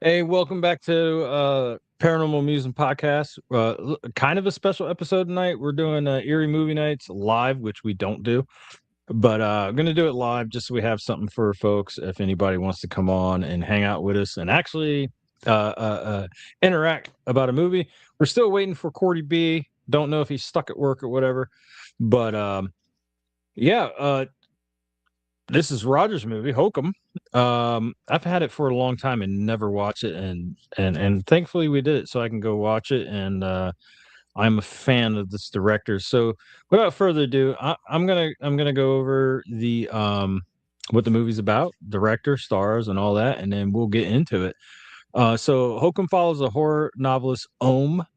Hey, welcome back to Paranormal Amusement Podcast. Kind of a special episode tonight. We're doing Eerie movie nights live, which we don't do, but I'm going to do it live just so we have something for folks if anybody wants to come on and hang out with us and actually interact about a movie. We're still waiting for Cordy B. Don't know if he's stuck at work or whatever, but yeah, this is Roger's movie, Hokum. I've had it for a long time and never watched it, and thankfully we did it so I can go watch it. And I'm a fan of this director. So without further ado, I'm gonna go over the what the movie's about, director, stars, and all that, and then we'll get into it. So Hokum follows a horror novelist Bowman,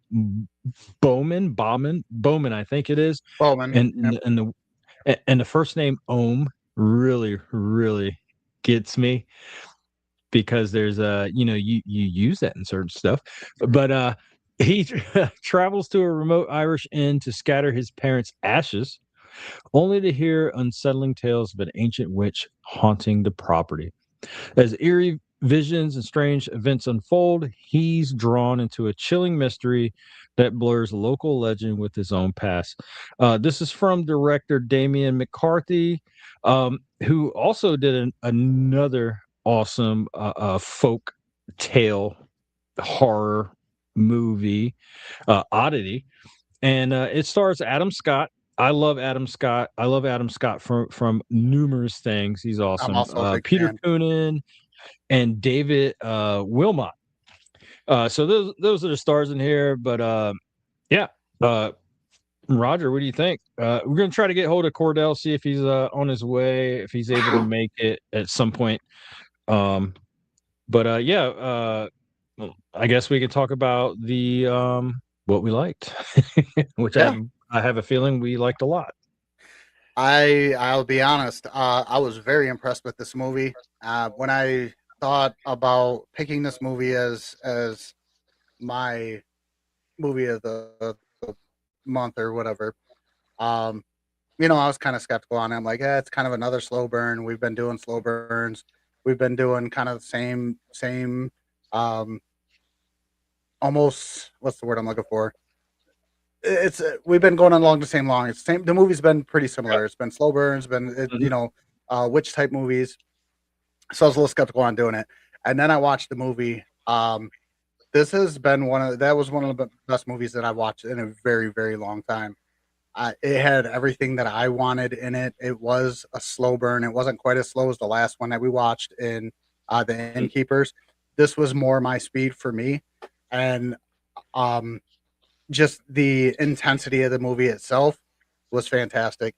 I think it is, Bowman. Yep. and the first name Ohm really gets me because there's you use that in certain stuff, but he travels to a remote Irish inn to scatter his parents' ashes, only to hear unsettling tales of an ancient witch haunting the property. As eerie visions and strange events unfold, he's drawn into a chilling mystery that blurs local legend with his own past. This is from director Damian McCarthy, who also did another awesome folk tale horror movie, Oddity, and it stars Adam Scott. I love Adam Scott. I love Adam Scott from numerous things. He's I'm awesome. also a big Peter fan. Coonan and David Wilmot. So those are the stars in here. But yeah, uh, Roger, what do you think? We're gonna try to get hold of Cordell, see if he's on his way, if he's able to make it at some point. Um, but yeah, I guess we could talk about the what we liked, which Yeah, I have a feeling we liked a lot. I'll be honest. I was very impressed with this movie. When I thought about picking this movie as my movie of the month or whatever, um, I was kind of skeptical on it. I'm like, it's kind of another slow burn. We've been doing slow burns. We've been doing kind of the same, um, almost what's the word I'm looking for? It's we've been going along the same line. It's same. The movie's been pretty Yeah. similar. It's been slow burns, been Mhm. witch type movies. So I was a little skeptical on doing it, and then I watched the movie. This has been that was one of the best movies that I watched in a very very long time. It had everything that I wanted in it. It was a slow burn. It wasn't quite as slow as the last one that we watched in the Innkeepers. This was more my speed for me, and um, just the intensity of the movie itself was fantastic.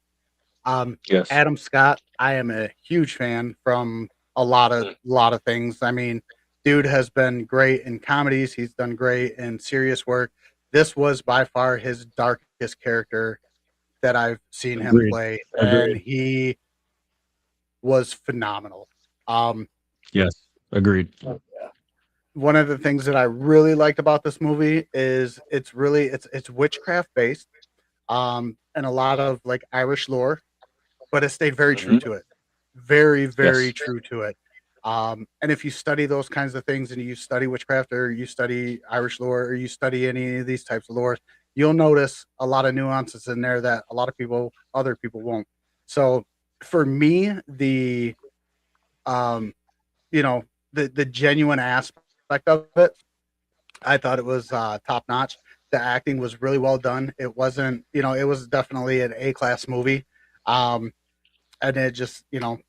Um, Yes. Adam Scott, I am a huge fan from a lot of things. I mean, dude has been great in comedies. He's done great in serious work. This was by far his darkest character that I've seen him Agreed. play, and Agreed. he was phenomenal. Um, Yes. Agreed. One of the things that I really liked about this movie is it's witchcraft based, and a lot of like Irish lore, but it stayed very true Mhm. to it. Very, very Yes. true to it. And if you study those kinds of things and you study witchcraft or you study Irish lore or you study any of these types of lore, you'll notice a lot of nuances in there that a lot of other people won't. So for me, um, the genuine aspect of it, I thought it was top notch. The acting was really well done. It wasn't, it was definitely an A class movie. Um, and it just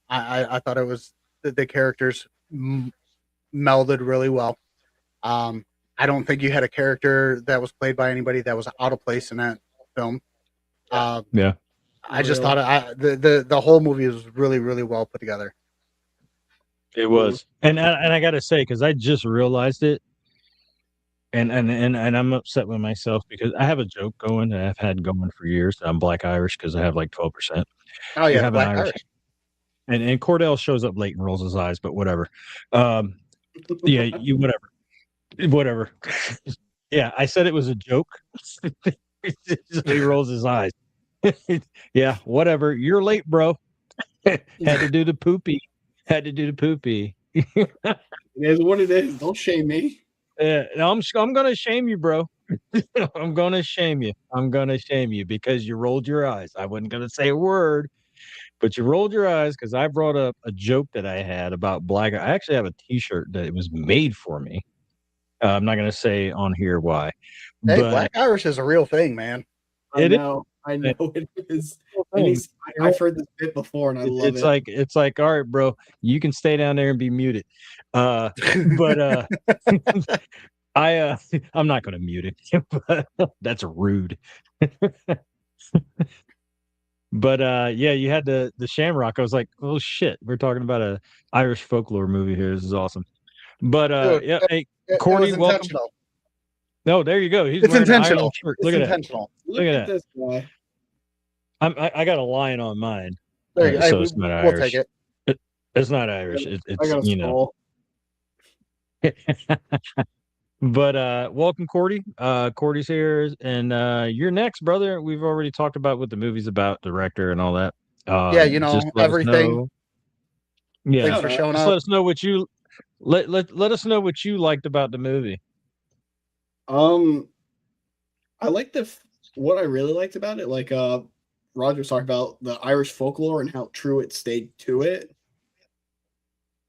I thought it was the characters melded really well. um I don't think you had a character that was played by anybody that was out of place in that film. Yeah. um Yeah. I just thought the whole movie was really really well put together. It was. And I gotta say, because I just realized it, and I'm upset with myself because I have a joke going that I've had going for years that I'm Black Irish because I have like 12%. Oh You yeah, the have an Black Irish, Irish. and Cordell shows up late and rolls his eyes, but whatever. Um, yeah, you whatever. Yeah, I said it was a joke. So he rolls his eyes. Yeah, whatever. You're late, bro. Had to do the poopy. Had to do the poopy. It is what it is. Don't shame me. I'm gonna shame you, bro. I'm gonna shame you. I'm gonna shame you because you rolled your eyes. I wasn't gonna say a word, but you rolled your eyes because I brought up a joke that I had about black. I actually have a T-shirt that it was made for me. I'm not gonna say on here why, Hey, but Black Irish is a real thing, man. I it is. know. I know it is. A And thing. I've heard this bit before, and I love It's it. like all right, bro. You can stay down there and be muted. But I I'm not gonna mute it, but that's rude. But yeah, you had the Shamrock. I was like, oh shit, we're talking about a Irish folklore movie here. This is awesome. But Dude, yeah, hey, it Cordy, was welcome. intentional. No, there you go. He's It's wearing an Ireland intentional. shirt. It's Look at that. intentional. Look Look at at that. this guy. I got a lion on mine, There you go. Hey, so it's not we'll take Irish. it. It's not Irish. I It's got a skull. But welcome, Cordy. Cordy's here, and you're next, brother. We've already talked about what the movie's about, director, and all that. Yeah, Just let us everything. know. Yeah, Thanks for showing just up. let us know what you let us know what you liked about the movie. I like what I really liked about it. Like Roger was talking about the Irish folklore and how true it stayed to it.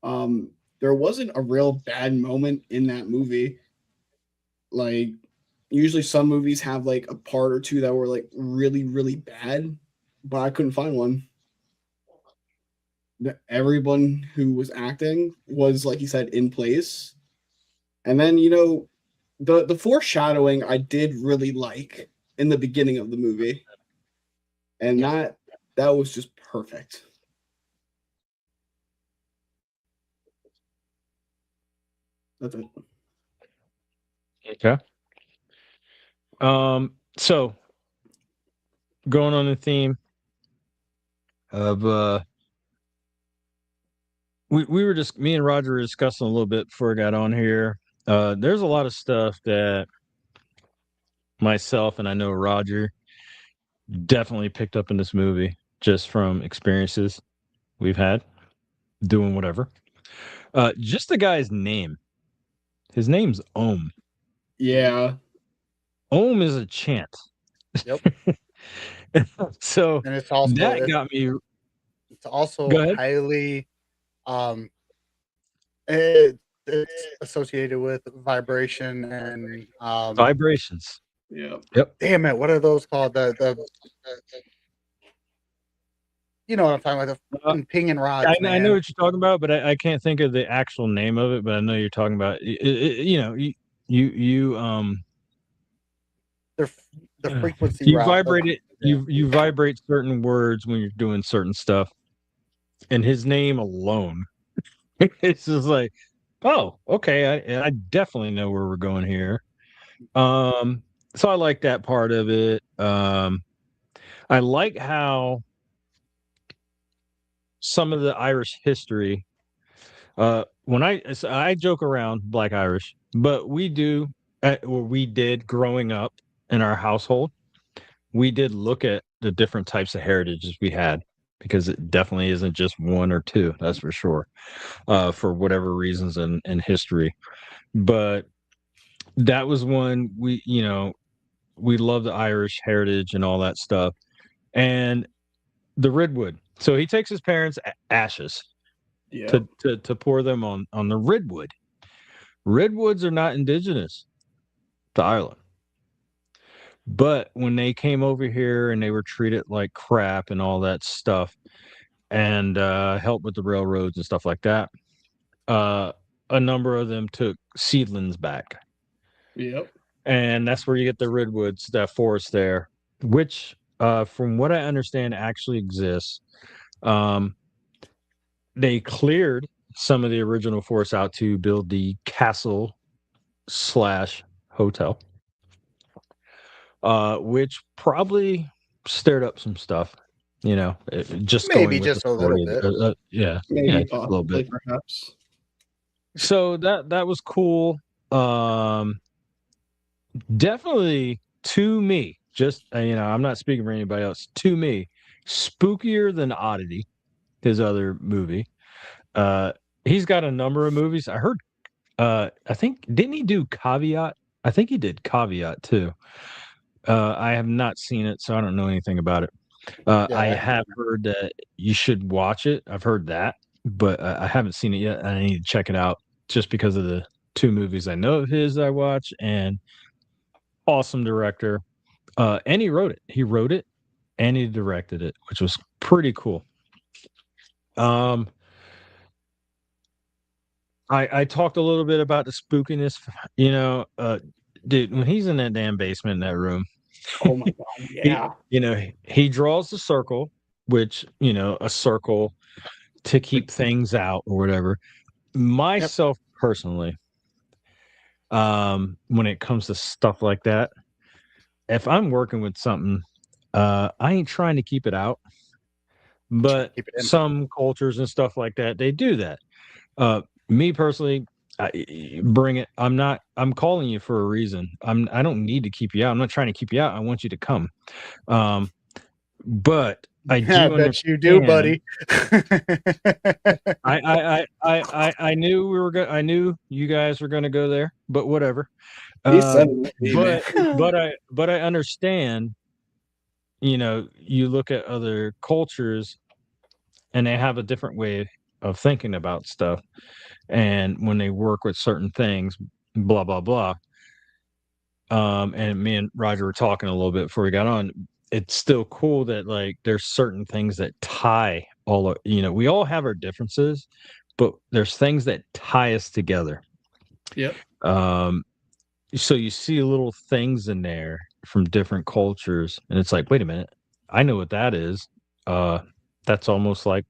There wasn't a real bad moment in that movie. Like usually some movies have like a part or two that were like really, really bad, but I couldn't find one. Everyone who was acting was, like you said, in place. And then, the foreshadowing I did really like in the beginning of the movie. And that was just perfect. That's it. Okay. So going on the theme of we were just me and Roger were discussing a little bit before I got on here. There's a lot of stuff that myself and I know Roger definitely picked up in this movie just from experiences we've had doing whatever. Just the guy's name. His name's Ohm. Yeah. Ohm is a chant. Yep. So And it's also that got me. it's also Go ahead. highly it's associated with vibration and Vibrations. Yeah. Yep. damn it, what are those called? The you know what I'm talking about, the fucking ping and rods, I know man. what you're talking about, but I can't think of the actual name of it. But I know you're talking about. You The frequency you route. vibrate it. You vibrate certain words when you're doing certain stuff, and his name alone, it's just like, oh, okay, I definitely know where we're going here. So I like that part of it. I like how some of the Irish history. When I joke around Black Irish, but we do, or we did growing up in our household. We did look at the different types of heritages we had because it definitely isn't just one or two. That's for sure. For whatever reasons in history, but that was one we love the Irish heritage and all that stuff, and the redwood. So he takes his parents' ashes Yeah. to pour them on the redwood. Redwoods are not indigenous to Ireland. But when they came over here and they were treated like crap and all that stuff and helped with the railroads and stuff like that, a number of them took seedlings back. Yep. And that's where you get the redwoods, that forest there, which, from what I understand, actually exists. They cleared some of the original forest out to build the castle slash hotel, which probably stirred up some stuff. Just Maybe going with the just a little story. bit. Yeah, Maybe just a little bit. possibly, perhaps. So that was cool. Definitely to me, just I'm not speaking for anybody else. To me, spookier than Oddity, his other movie. he's got a number of movies. I heard. I think didn't he do Caveat? I think he did Caveat too. I have not seen it, so I don't know anything about it. I Yeah. have heard that you should watch it. I've heard that, but I haven't seen it yet. I need to check it out just because of the 2 movies I know of his I watch, and awesome director. And he wrote it. He wrote it and he directed it, which was pretty cool. I talked a little bit about the spookiness, dude, when he's in that damn basement in that room, Oh my god, yeah. he draws the circle, which, a circle to keep things out or whatever. Myself personally, when it comes to stuff like that, if I'm working with something, I ain't trying to keep it out, but keep it in. some cultures and stuff like that, they do that. Me personally, bring it. I'm calling you for a reason. I don't need to keep you out. I'm not trying to keep you out. I want you to come. But I do I bet you do, buddy. I knew we were going. I knew you guys were going to go there, but whatever. But I understand. You look at other cultures, and they have a different way of thinking about stuff, and when they work with certain things, blah blah blah. And me and Roger were talking a little bit before we got on. It's still cool that like there's certain things that tie all of, we all have our differences, but there's things that tie us together. Yep. So you see little things in there from different cultures, and it's like, wait a minute, I know what that is. That's almost like,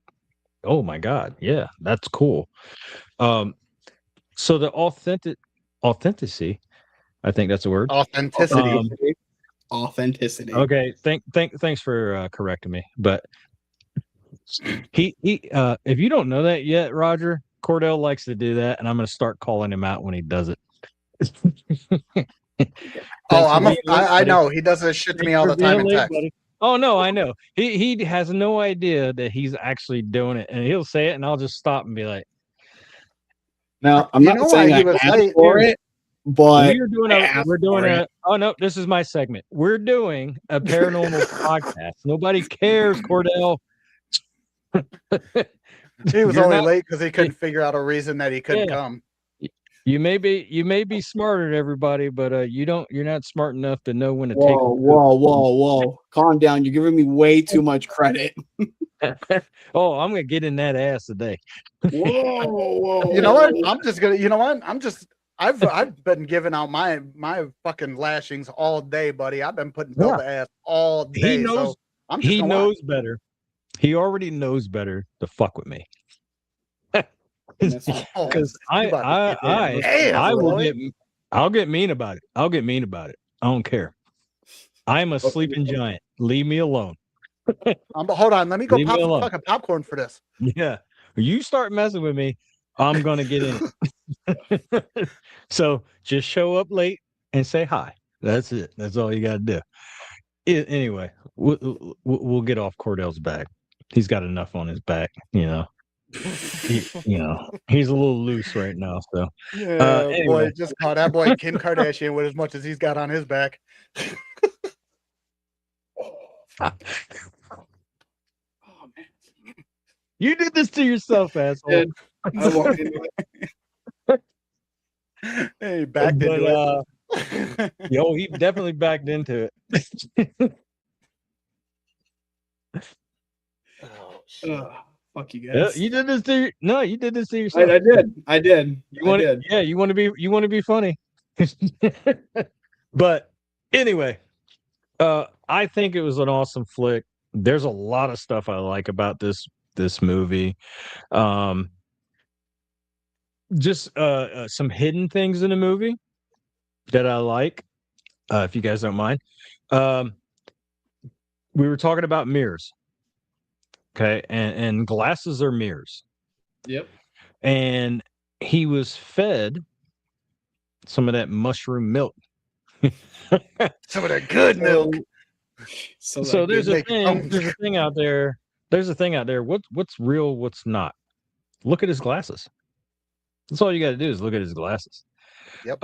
oh my god, yeah, that's cool. So the authenticity, I think that's a word. Authenticity. Authenticity. Okay, thanks for correcting me. But he if you don't know that yet, Roger, Cordell likes to do that, and I'm going to start calling him out when he does it. I know he does this shit to me all the time in text. Buddy. Oh no, I know. He has no idea that he's actually doing it, and he'll say it, and I'll just stop and be like, "Now, I'm not saying I asked for it, but we're doing a. Oh no, this is my segment. We're doing a paranormal podcast. Nobody cares, Cordell. He was only late because he couldn't figure out a reason that he couldn't come. You may be smarter than everybody, but you're not smart enough to know when to take. Whoa! Calm down. You're giving me way too much credit. Oh, I'm gonna get in that ass today. Whoa! You know what? I'm just gonna. You know what? I've been giving out my fucking lashings all day, buddy. I've been putting Bill to ass all day. He knows. So he knows better. He already knows better to fuck with me. Because I'll get mean about it. I'll get mean about it. I don't care. I'm a sleeping giant. Leave me alone. Hold on. Let me go pop some fucking popcorn for this. Yeah. You start messing with me, I'm going to get in it. So just show up late and say hi. That's it. That's all you got to do. Anyway, we'll get off Cordell's back. He's got enough on his back, he's a little loose right now. So anyway. Boy, just caught that boy Kim Kardashian with as much as he's got on his back. Oh man, you did this to yourself, asshole. I walked into it. Hey, backed into it. Yo, he definitely backed into it. Fuck you guys. You did this to you did this to yourself. I did. You want to be funny. But anyway, I think it was an awesome flick. There's a lot of stuff I like about this movie. Just some hidden things in the movie that I like, if you guys don't mind. We were talking about mirrors. Okay, and glasses are mirrors. Yep. And he was fed some of that mushroom milk. Some of that good milk. So there's a thing out there. There's a thing out there. What's real, what's not? Look at his glasses. That's all you got to do is look at his glasses. Yep.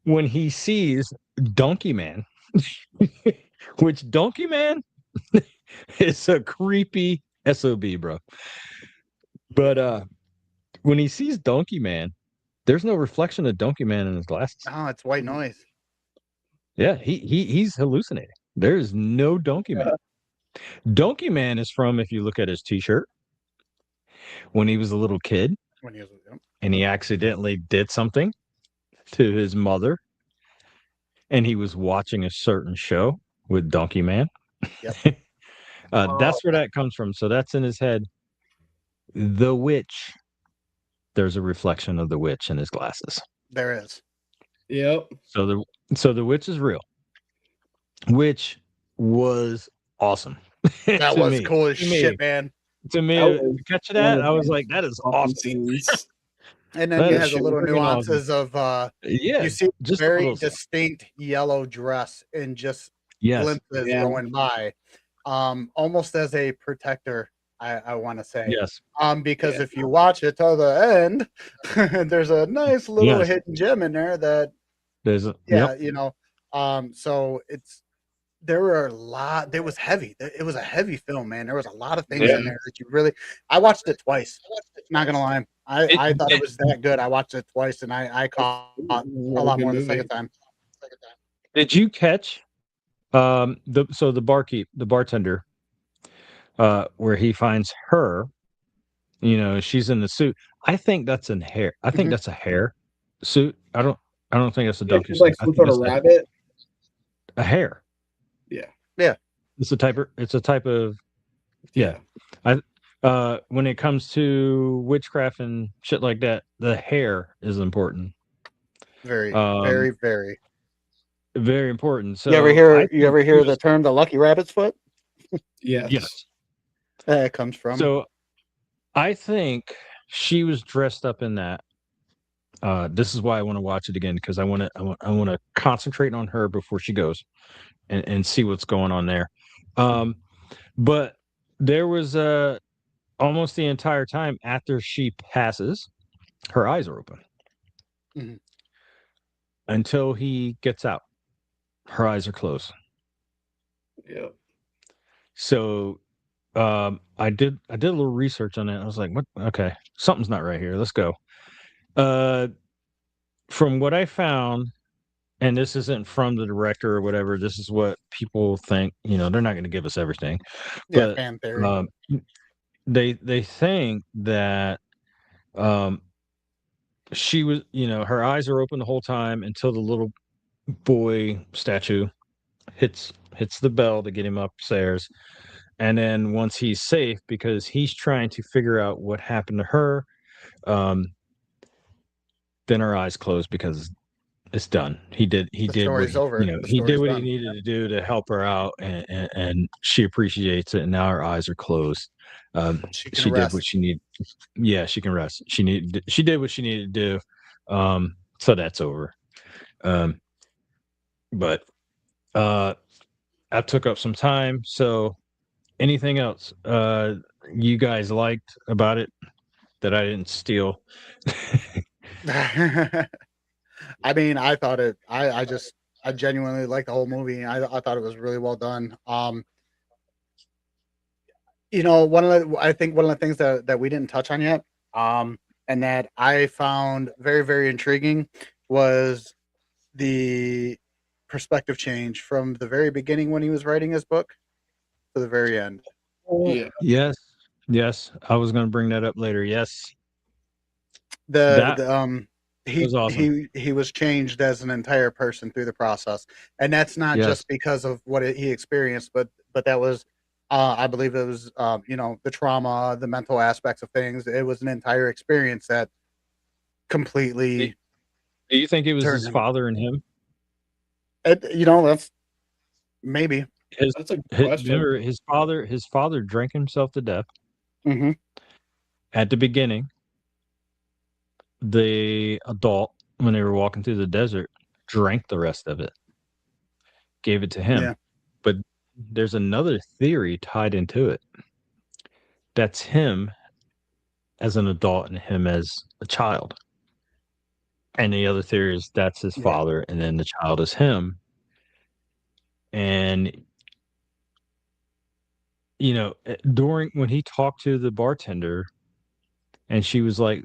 When he sees Donkey Man, which Donkey Man is a creepy SOB, bro. But when he sees Donkey Man, there's no reflection of Donkey Man in his glasses. Oh, it's white noise. Yeah, he's hallucinating. There's no Donkey Man. Donkey Man is from, if you look at his t-shirt, when he was a little kid When he was, yep. and he accidentally did something to his mother and he was watching a certain show with Donkey Man. Yep. That's where that comes from. So that's in his head. The witch. There's a reflection of the witch in his glasses. There is. Yep. So the witch is real. Which was awesome. That To was me. cool as To me. shit, man. To me, That was catch one that? of I was the like, that is awesome awesome. scenes. And then That you is have the little freaking nuances of Yeah, you see just a very little stuff. distinct yellow dress and just Yes, glimpses Yeah. going by. Almost as a protector, I want to say. yes, Because Yeah. if you watch it to the end, there's a nice little Yes. hidden gem in there that there's a, yeah, yep, you know. So there were a lot. It was heavy. It was a heavy film, man. There was a lot of things Yeah. in there that you really. I watched it twice. Not gonna lie, I thought it was that good. I watched it twice, and I caught a lot more the second time. Did you catch the bartender where he finds her, she's in the suit. I think that's in hair. I think Mhm. that's a hair suit. I don't think that's a Yeah, donkey she's suit. like I some think sort of it's rabbit. a hair. Yeah. Yeah. It's a type of yeah. When it comes to witchcraft and shit like that, the hair is important. Very, Um, very, very. Very important. So You ever I hear? You think ever she hear was the term "the lucky rabbit's foot"? Yes. yes. It comes from. So I think she was dressed up in that. This is why I want to watch it again because I want to concentrate on her before she goes and see what's going on there. But there was almost the entire time after she passes, her eyes are open Mhm. until he gets out. Her eyes are closed. Yeah. So I did a little research on it. I was like, what? Okay, something's not right here. Let's go. From what I found, and this isn't from the director or whatever. This is what people think. They're not going to give us everything, Yeah, but fan theory. they think that she was, her eyes are open the whole time until the little boy statue hits the bell to get him upstairs. And then once he's safe, because he's trying to figure out what happened to her, then her eyes close because it's done. He did The what story's over. The he did story's what he done. needed to do to help her out, and she appreciates it. And now her eyes are closed. She She can did what rest. she needed. Yeah, she can rest. She did what she needed to do. So that's over. But I took up some time. So anything else you guys liked about it that I didn't steal? I mean, I thought it. I genuinely liked the whole movie. I thought it was really well done. I think one of the things that we didn't touch on yet, and that I found very, very intriguing was the perspective change from the very beginning when he was writing his book to the very end. Yeah. Yes. I was going to bring that up later. Yes, The, that the he was awesome. he was changed as an entire person through the process, and that's not Yes. just because of what he experienced, but that was I believe it was the trauma, the mental aspects of things. It was an entire experience that completely Do you think it was turned his him. father and him? That's maybe. That's a good question. Remember, his father drank himself to death Mm-hmm. at the beginning. The adult, when they were walking through the desert, drank the rest of it, gave it to him. Yeah. But there's another theory tied into it. That's him as an adult and him as a child. And the other theory is that's his Yeah. father, and then the child is him. And during when he talked to the bartender, and she was like,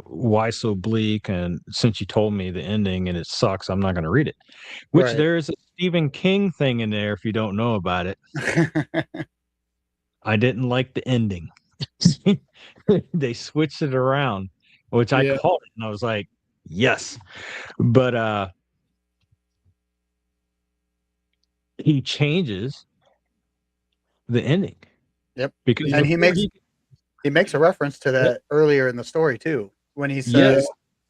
why so bleak? And since you told me the ending and it sucks, I'm not going to read it. Which Right. there is a Stephen King thing in there if you don't know about it. I didn't like the ending. They switched it around, which I Yeah. called it, and I was like, yes. But he changes the ending. Yep. Because And he before makes he makes a reference to Yep. that earlier in the story too, when he Yes. says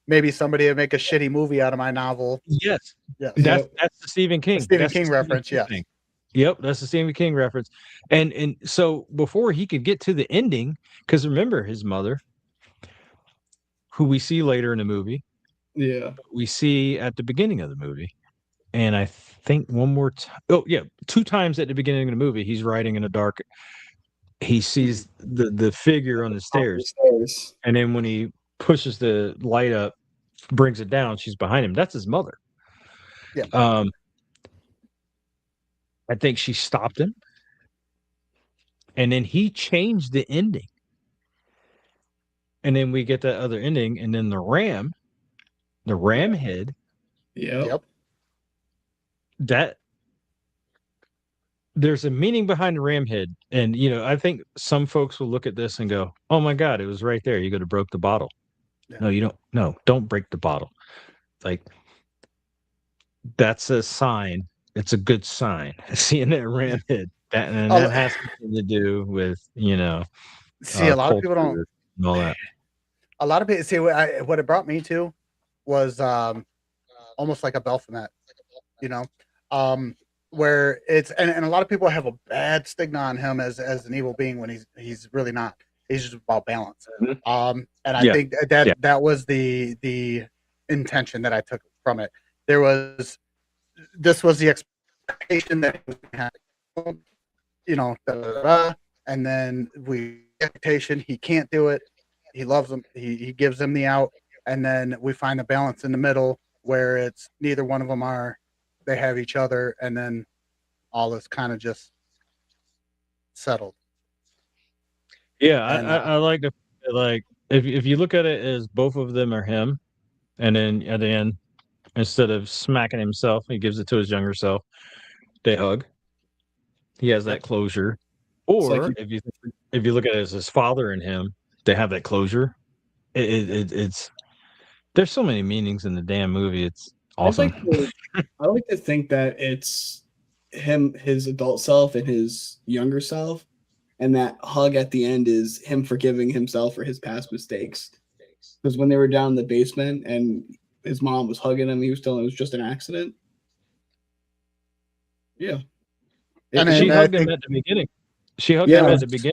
maybe somebody would make a shitty movie out of my novel. Yes. Yes. Yep. That's the Stephen King. Stephen That's the King Stephen reference, King yes. thing. Yep, that's the Stephen King reference. And so before he could get to the ending, because remember his mother, who we see later in the movie, Yeah. we see at the beginning of the movie. And I think one more time. Oh, yeah. 2 times at the beginning of the movie, he's riding in a dark. He sees the figure on the stairs. And then when he pushes the light up, brings it down, she's behind him. That's his mother. Yeah. I think she stopped him. And then he changed the ending. And then we get that other ending. And then the ram head, Yep. Yep. that there's a meaning behind the ram head. And, I think some folks will look at this and go, oh my God, it was right there. You could have broke the bottle. Yeah. No, you don't. No, don't break the bottle. Like, that's a sign. It's a good sign. Seeing that ram head. And Oh, that has something to do with, see, a lot of people don't. culture and all that. A lot of people see what it brought me to was almost like a Baphomet, you know, where it's and a lot of people have a bad stigma on him as an evil being when he's really not. He's just about balance. And I Yeah. think Yeah. that was the intention that I took from it. This was the expectation that he was going to have, da, da, da, and then expectation he can't do it. He loves him. He gives him the out, and then we find the balance in the middle where it's neither one of them are. They have each other, and then all is kind of just settled. Yeah, And I like the like if you look at it as both of them are him, and then at the end, instead of smacking himself, he gives it to his younger self. They hug. He has that Yep. closure. It's like Or if you look at it as his father and him, they have that closure. It's there's so many meanings in the damn movie. It's awesome. I like to think that it's him, his adult self, and his younger self, and that hug at the end is him forgiving himself for his past mistakes. Because when they were down in the basement and his mom was hugging him, he was telling him it was just an accident. Yeah. She I hugged him think, at the beginning. She hugged Yeah. him at the beginning.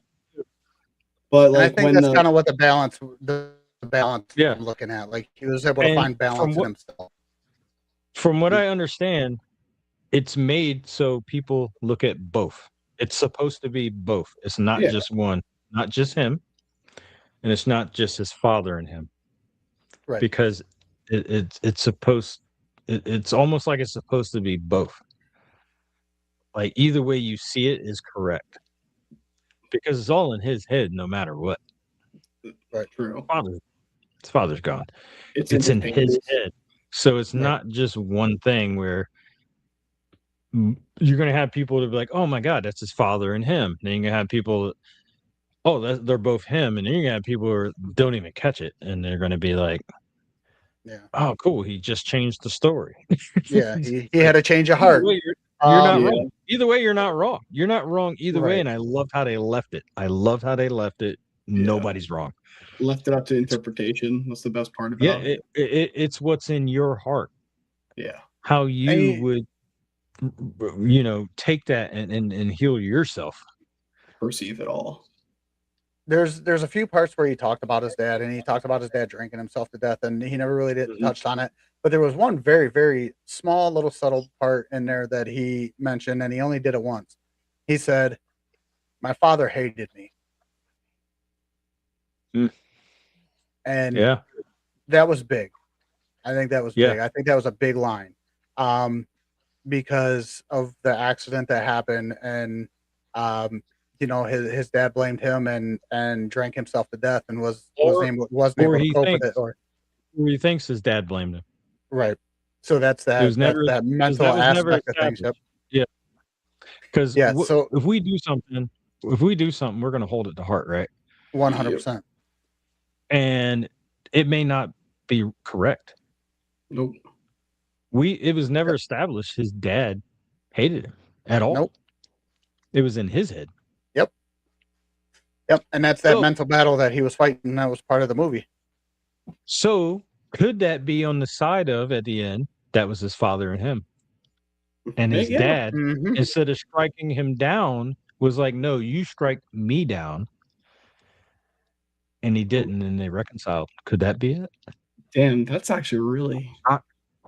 But and I like think when that's the kind of what the balance Yeah. I'm looking at. Like he was able to And find balance in himself. From what I understand, it's made so people look at both. It's supposed to be both. It's not Yeah. just one, not just him, and it's not just his father and him, Right. because it's supposed. It's almost like it's supposed to be both. Like either way you see it is correct, because it's all in his head, no matter what. Right. True. His father's gone. It's It's in face. his head, so it's Right. not just one thing where you're going to have people to be like, "Oh my God, that's his father and him." Then you're going to have people, "Oh, they're both him," and then you're going to have people who don't even catch it, and they're going to be like, Yeah. "Oh, cool, he just changed the story." Yeah. He had a change of Either heart. way, you're not Yeah. wrong. Either way, you're not wrong. You're not wrong either way, Right. and I loved how they left it. Nobody's wrong. Left it up to interpretation. That's the best part Yeah, about it. it's what's in your heart. Yeah. How you And would, take that and heal yourself. Perceive it all. there's a few parts where he talked about his dad, and he talked about his dad drinking himself to death, and he never really touched on it. But there was one very, very small, little subtle part in there that he mentioned, and he only did it once. He said, "My father hated me." And Yeah. that was big. I think that was Yeah. big. I think that was a big line. Because of the accident that happened, and his dad blamed him and drank himself to death and wasn't Or able to he cope with thinks, it, or or he thinks his dad blamed him. right. So that's It was that's never, that because mental that was never aspect of things. Yep. established. Yeah. Because Yeah. So if we do something, we're going to hold it to heart, right? 100%. And it may not be correct. Nope. It was never established his dad hated him at all. Nope. It was in his head. Yep. And that's that So, mental battle that he was fighting. That was part of the movie. so could that be on the side of, at the end, that was his father and him? And his Yeah. dad, Mhm. instead of striking him down, was like, no, you strike me down. And he didn't, and they reconciled. Could that be it? Damn, that's actually really.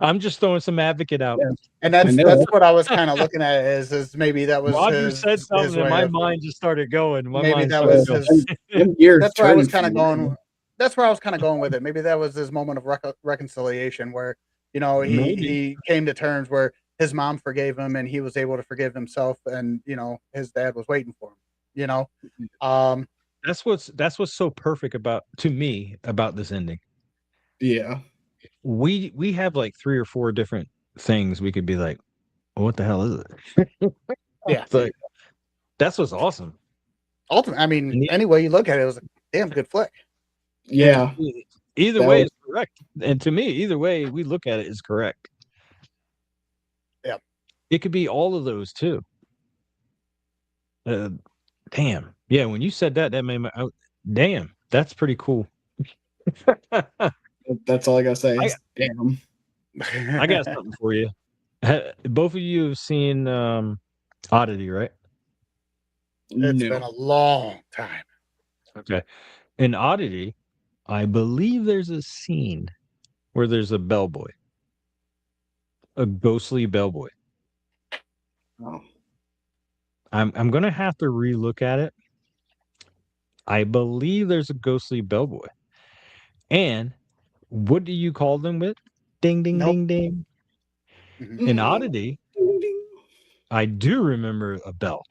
I'm just throwing some advocate out. Yeah. And I that's know. what I was kind of looking at is maybe that was Roger said his something, and way my of, mind just started going. My maybe mind that started was going. his. Them years That's where I was turned kind of for going. him. That's where I was kind of going with it. Maybe that was his moment of reconciliation, where Maybe. he came to terms where his mom forgave him, and he was able to forgive himself, and his dad was waiting for him. That's what's so perfect about, to me, about this ending. Yeah. We have like 3 or 4 different things we could be like, what the hell is it? Yeah. It's like, that's what's awesome. Ultimately, I mean, any way you look at it, it was a damn good flick. Yeah. Either That way was- is correct. And to me, either way we look at it is correct. Yeah. It could be all of those too. Damn. Yeah, when you said that made my damn, that's pretty cool. That's all I gotta say. I- Damn. I got something for you. Both of you have seen Oddity, right? It's No. been a long time. Okay. In Oddity, I believe there's a scene where there's a bellboy, a ghostly bellboy. Oh. I'm gonna have to relook at it. I believe there's a ghostly bellboy. And what do you call them with? Ding ding Nope. ding ding. Mhm. In Oddity, I do remember a bell.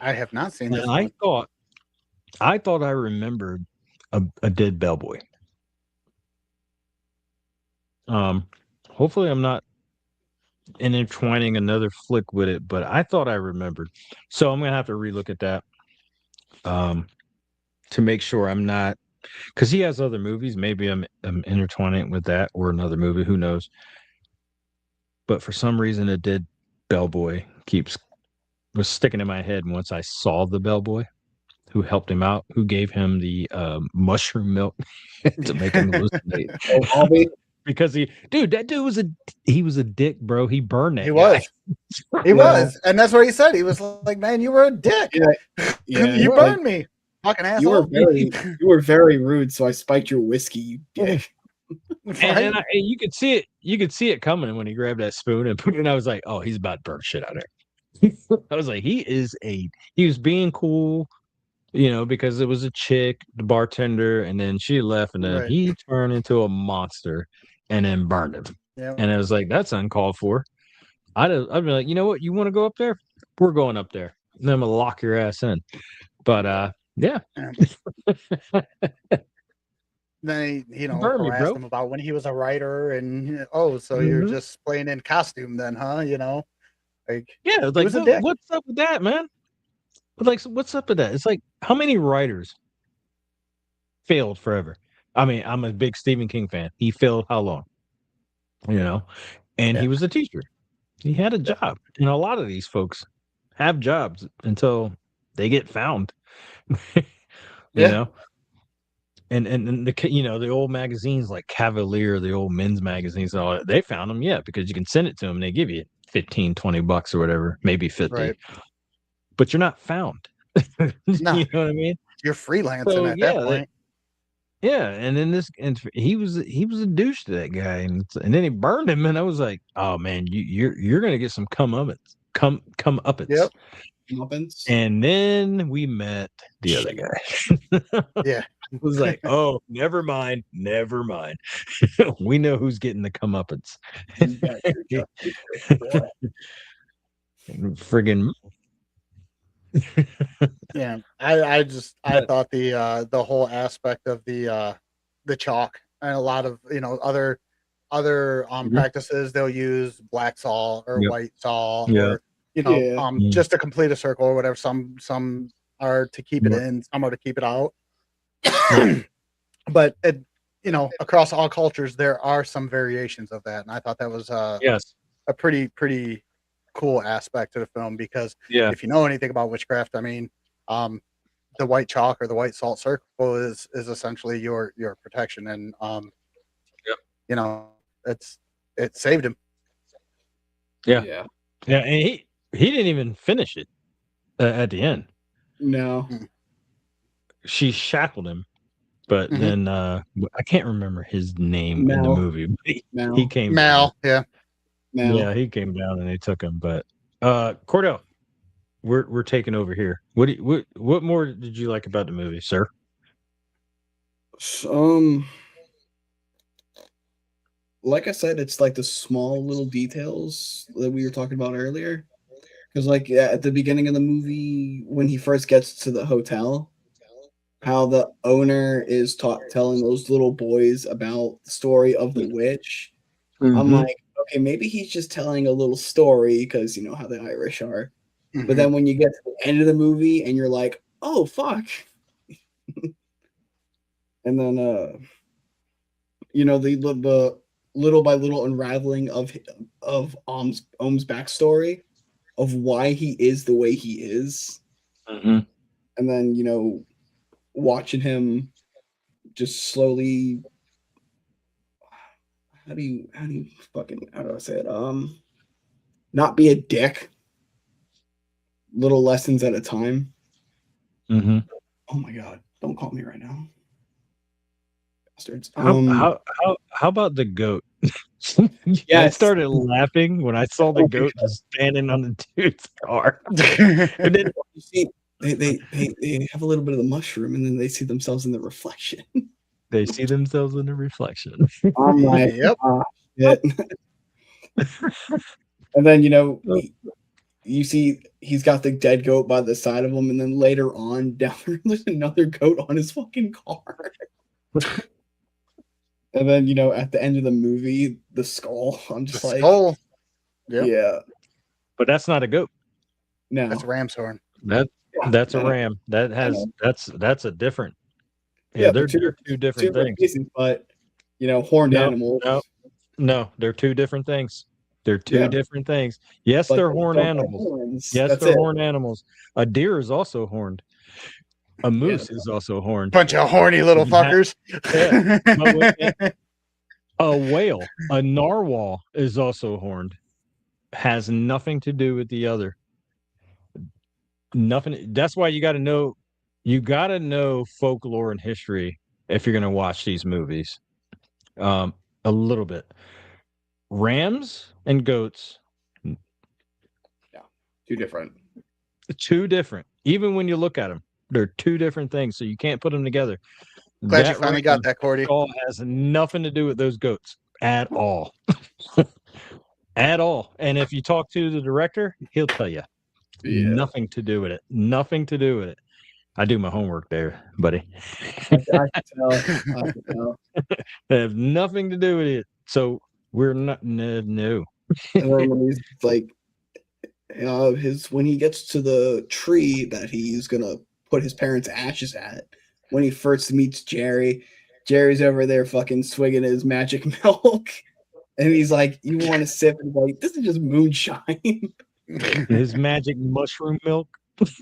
I have not seen this And one. I thought I remembered a dead bellboy. Hopefully I'm not intertwining another flick with it, but I thought I remembered. So I'm gonna have to relook at that. To make sure I'm not, because he has other movies. Maybe I'm intertwining it with that or another movie. Who knows? But for some reason, a dead bellboy was sticking in my head. And once I saw the bellboy who helped him out, who gave him the mushroom milk to make him hallucinate. Oh, Bobby. Because that dude was a dick, bro. He burned that He guy. was. He was. And that's what he said. He was like, man, you were a dick. Yeah. You Like, burned me. Fucking asshole. you were very rude, so I spiked your whiskey, you dick. And you could see it. You could see it coming when he grabbed that spoon and put it in. I was like, oh, he's about to burn shit out of there. I was like, he was being cool, because it was a chick, the bartender, and then she left, and then Right. he turned into a monster and then burned him. Yeah. And I was like, that's uncalled for. I'd be like, you know what? You want to go up there? We're going up there. And then I'm gonna lock your ass in. But yeah. Then he, Burn me, harassed bro. him about when he was a writer, and so you're just playing in costume then, huh? Like, yeah, it's like, was a dick. what's up with that, man? Like, what's up with that? It's like, how many writers failed forever? I mean, I'm a big Stephen King fan. He failed how long? And he was a teacher. He had a job. And a lot of these folks have jobs until they get found. you know? And the old magazines like Cavalier, the old men's magazines and all that, they found them, because you can send it to them and they give you $15-$20 or whatever, maybe 50. Right. But you're not found. No. You know what I mean? You're freelancing at that point. And then he was a douche to that guy, and then he burned him, and I was like, oh man, you're gonna get some comeuppance. Yep. Muppets. And then we met the other guy. Yeah. It was like, oh, never mind. We know who's getting the comeuppance. You got your justice, boy. Friggin' Yeah, I thought the whole aspect of the chalk and a lot of other Mhm. practices they'll use black saw or Yep. white saw Yeah. or Yeah. just to complete a circle or whatever. Some are to keep it Yep. in, some are to keep it out. Yep. But across all cultures there are some variations of that, and I thought that was Yes. a pretty cool aspect to the film because Yeah. if you know anything about witchcraft, I mean, the white chalk or the white salt circle is essentially your protection, and Yep. you know, it saved him. Yeah. Yeah. Yeah. And he didn't even finish it at the end. No. She shackled him, but Mhm. then I can't remember his name in the Mal. movie. But he Mal. came down. Mal, yeah. Mal. Yeah, he came down and they took him. But Cordell, we're taking over here. What more did you like about the movie, sir? Um, like I said, it's like the small little details that we were talking about earlier. Because, like, at the beginning of the movie, when he first gets to the hotel, how the owner is telling those little boys about the story of the witch. I'm like, okay, maybe he's just telling a little story because you know how the Irish are. But Mhm. then when you get to the end of the movie and you're like, oh fuck. And then the little by little unraveling of Ohm's backstory of why he is the way he is. Mhm. And then, watching him just slowly how do you how do I say it? Not be a dick. Little lessons at a time. Mhm. Oh my god, don't call me right now. Bastards. How about the goat? I Yes. started laughing when I saw the goat just standing on the dude's car. And then You see, they have a little bit of the mushroom and then they see themselves in the reflection. they see themselves in the reflection. I'm like, Yep. shit. And then you see he's got the dead goat by the side of him, and then later on down there's another goat on his fucking car. And then at the end of the movie, the skull. I'm just like, Skull. Yep. yeah, But that's not a goat. no, That's ram's horn. That's a no. ram. That's a different. Yeah, Yeah, they're they're two different two things. species, but horned No, animals. no, they're two different things. They're two Yeah, different things. Yes, but they're they horned don't have animals. horns. Yes, That's they're it. horned animals. A deer is also horned. A moose is also horned. Bunch of horny little fuckers. Yeah. A whale, a narwhal is also horned. Has nothing to do with the other. Nothing. That's why you got to know. You got to know folklore and history if you're going to watch these movies. A little bit. Rams and goats, Two different. two different. Even when you look at them, they're two different things. So you can't put them together. Glad you That finally ram got that, Cordy. skull has nothing to do with those goats at all. At all. And if you talk to the director, he'll tell you Yeah, nothing to do with it. Nothing to do with it. I do my homework there, buddy. I can tell. I can tell. They have nothing to do with it. So we're not no. And then when he's like, when he gets to the tree that he's gonna put his parents' ashes at, when he first meets Jerry, Jerry's over there fucking swigging his magic milk, and he's like, "You want to sip?" And he's like, "This is just moonshine." His magic mushroom milk.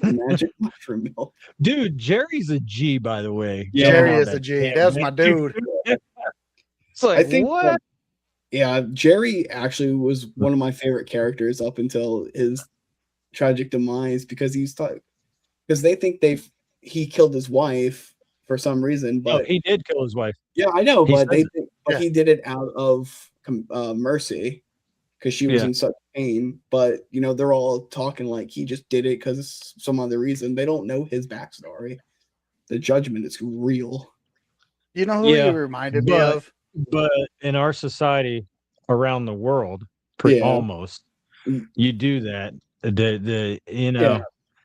Magic mushroom milk. Dude, Jerry's a G, by the way. Yeah. Jerry Jumping is on a G. damn That's my name. dude. It's like, I think what? yeah, Jerry actually was one of my favorite characters up until his tragic demise because because they think he killed his wife for some reason, No, but he did kill his wife. yeah, I know, He but says Yeah. he did it out of mercy because she was Yeah. in such pain. But they're all talking like he just did it because some other reason. They don't know his backstory. The judgment is real. You know who he reminded me of? but in our society, around the world, Yeah. almost, you do that. Yeah.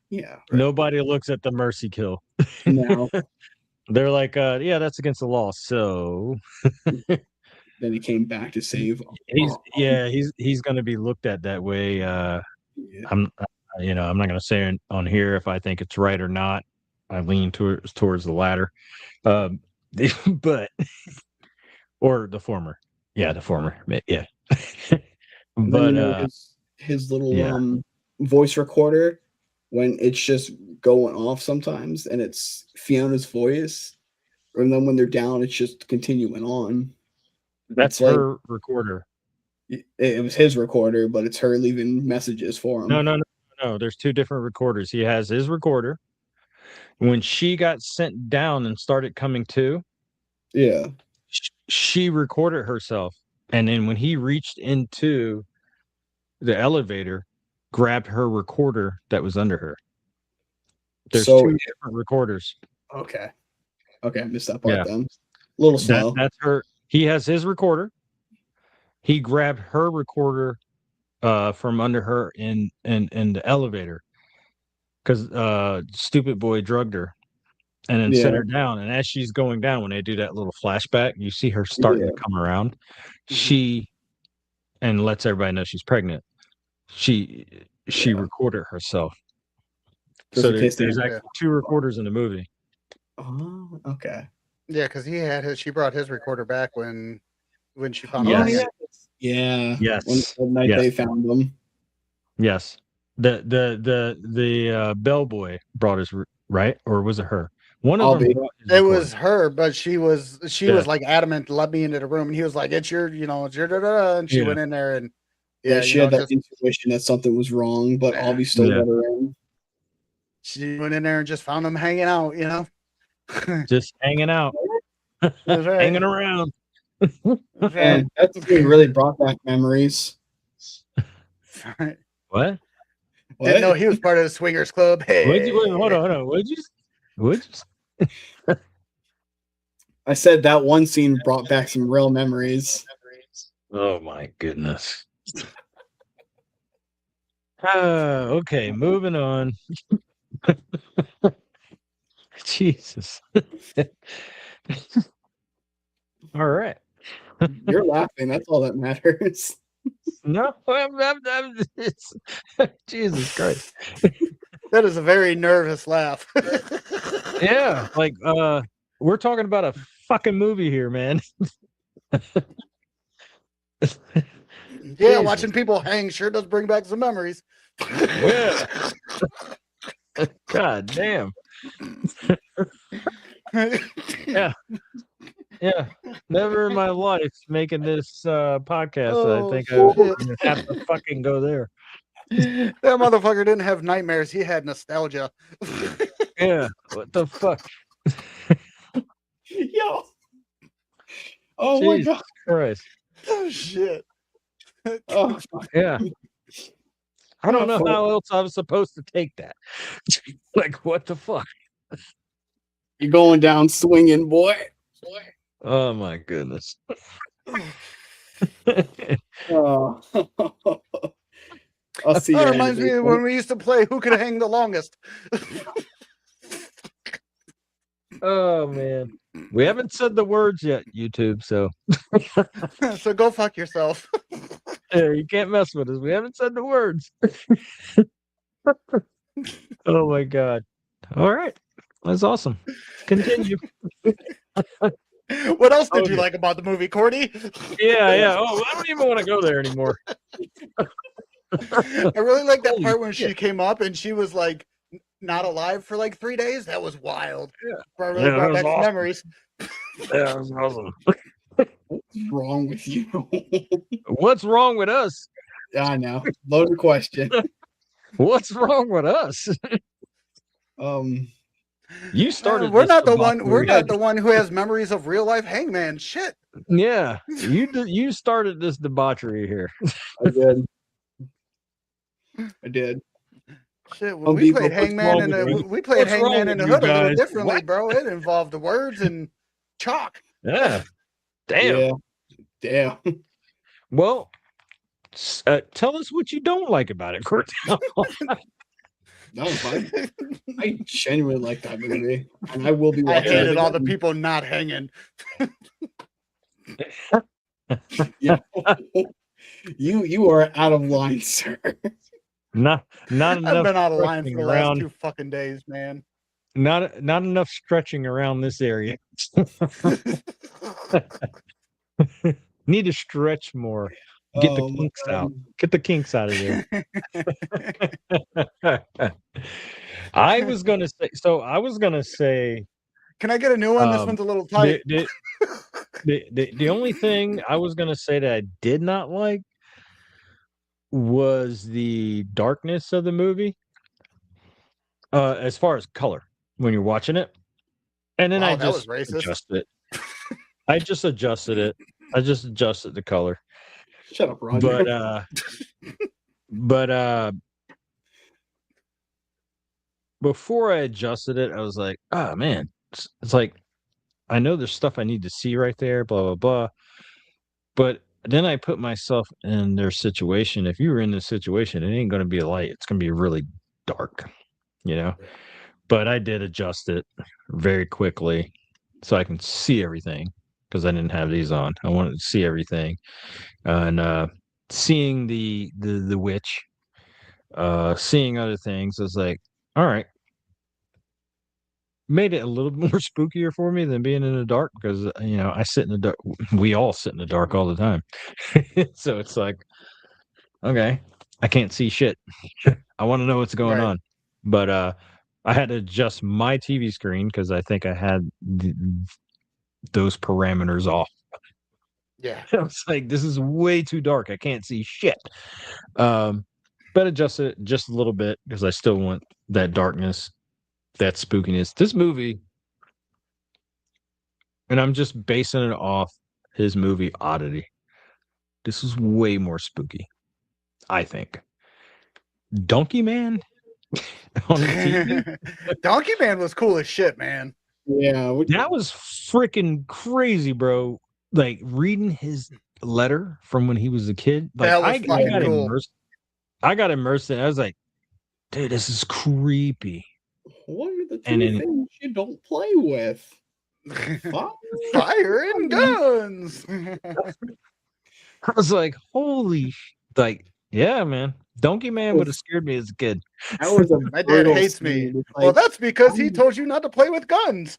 Yeah. Nobody looks at the mercy kill. No. They're like, yeah, that's against the law. So Then he came back to save. he's going to be looked at that way. Yeah. I'm I'm not going to say on here if I think it's right or not. I lean towards the latter, but or the former. Yeah, the former. Yeah. And then But his little yeah. voice recorder when it's just going off sometimes, and it's Fiona's voice, and then when they're down, it's just continuing on. That's It's like her recorder. it was his recorder, but it's her leaving messages for him. No. There's two different recorders. He has his recorder. When she got sent down and started coming to, Yeah. she recorded herself. And then when he reached into the elevator, grabbed her recorder that was under her. There's two different recorders. Okay. Okay, I missed that part then. A little slow. That's her. He has his recorder. He grabbed her recorder from under her in the elevator because stupid boy drugged her and then set her down. And as she's going down, when they do that little flashback, you see her starting to come around. She and lets everybody know she's pregnant. She recorded herself. So there's actually two recorders in the movie. Oh, okay. Yeah, because she brought his recorder back when she found him. Yeah. Yes. When night they found them. Yes. The bellboy brought his right, or was it her? One of them. It was her, but she was like adamant to let me into the room, and he was like, "It's your, it's your da-da-da," and she went in there, and she had that intuition that something was wrong, but Albie still let her in. She went in there and just found them hanging out, just hanging out, hanging around. And that's really brought back memories. What? Didn't know he was part of the swingers club. Hey, hold on. What'd you? I said that one scene brought back some real memories. Oh my goodness. Okay, moving on. Jesus. All right. You're laughing. That's all that matters. No, it's Jesus Christ. That is a very nervous laugh. Yeah, like we're talking about a fucking movie here, man. Yeah, watching people hang sure does bring back some memories. Yeah. God damn. Yeah. Never in my life making this podcast. I think I would have to fucking go there. That motherfucker didn't have nightmares. He had nostalgia. Yeah. What the fuck? Yo. Oh Jesus my God. Christ. Oh shit. Oh yeah. I don't know how else I was supposed to take that. Like, what the fuck? You're going down swinging, boy. Oh my goodness. Oh. I'll see that reminds me of when we used to play Who Could Hang the Longest. Oh man. We haven't said the words yet, YouTube, so so go fuck yourself. Yeah, you can't mess with us. We haven't said the words. Oh my God. All right. That's awesome. Continue. What else did you like about the movie, Cordy? Yeah. Oh, I don't even want to go there anymore. I really like that part when she came up and she was like not alive for like 3 days. That was wild. Yeah. Really brought back some memories. Yeah, that was awesome. What's wrong with you? What's wrong with us? I know. Loaded question. What's wrong with us? You started. We're not the one. We're not the one who has memories of real life hangman shit. Yeah, you started this debauchery here. I did. Shit, well, we played hangman in the hood a little differently, bro. It involved the words and chalk. Yeah. Damn. Yeah. Damn. Well, tell us what you don't like about it, Cordell. No, fine. I genuinely like that movie, and I will be I watching it hated all the again. people not hanging. Yeah. You are out of line, sir. not I've enough been out of line for stretching the last around. 2 fucking days, man. Not enough stretching around this area. Need to stretch more. Get the Oh, my kinks out. God. Get the kinks out of there. I was gonna say. Can I get a new one? This one's a little tight. The only thing I was gonna say that I did not like was the darkness of the movie. As far as color when you're watching it, and then Wow, I that was just racist. adjusted it. I just adjusted it. I just adjusted the color. Shut up, Roger. But before I adjusted it, I was like, oh man, it's like I know there's stuff I need to see right there, blah blah blah. But then I put myself in their situation. If you were in this situation, it ain't going to be a light. It's going to be really dark, you know. But I did adjust it very quickly so I can see everything because I didn't have these on. I wanted to see everything, and seeing the witch, seeing other things. I was like, all right, made it a little more spookier for me than being in the dark because I sit in the dark. We all sit in the dark all the time, so it's like, okay, I can't see shit. I want to know what's going Right. on, but I had to adjust my TV screen because I think I had those parameters off. Yeah. I was like, this is way too dark. I can't see shit. But adjust it just a little bit because I still want that darkness, that spookiness. This movie, and I'm just basing it off his movie Oddity. This is way more spooky, I think. Donkey Man on the TV. Donkey Man was cool as shit, man. Yeah. That was freaking crazy, bro. Like reading his letter from when he was a kid. Like That was I fucking got cool. immersed. I got immersed in it. I was like, dude, this is creepy. What are the And two then- things you don't play with? Fire and guns. I was like, holy like, yeah, man. Donkey Man would have scared me as a kid. That was a My dad brutal hates me. scene. It's Well, like, that's because he told you not to play with guns.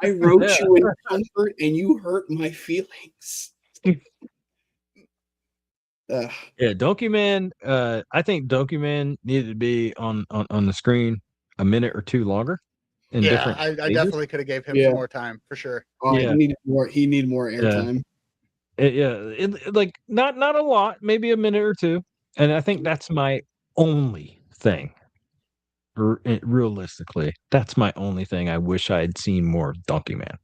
I wrote Yeah. you in comfort and you hurt my feelings. Ugh. Yeah, Donkey Man. I think Donkey Man needed to be on the screen a minute or two longer. In Yeah, different I stages. definitely could have gave him Yeah. some more time for sure. Oh, Yeah. he needed more airtime. Like not a lot, maybe a minute or two, and I think that's my only thing. Realistically, that's my only thing. I wish I had seen more of Donkey Man,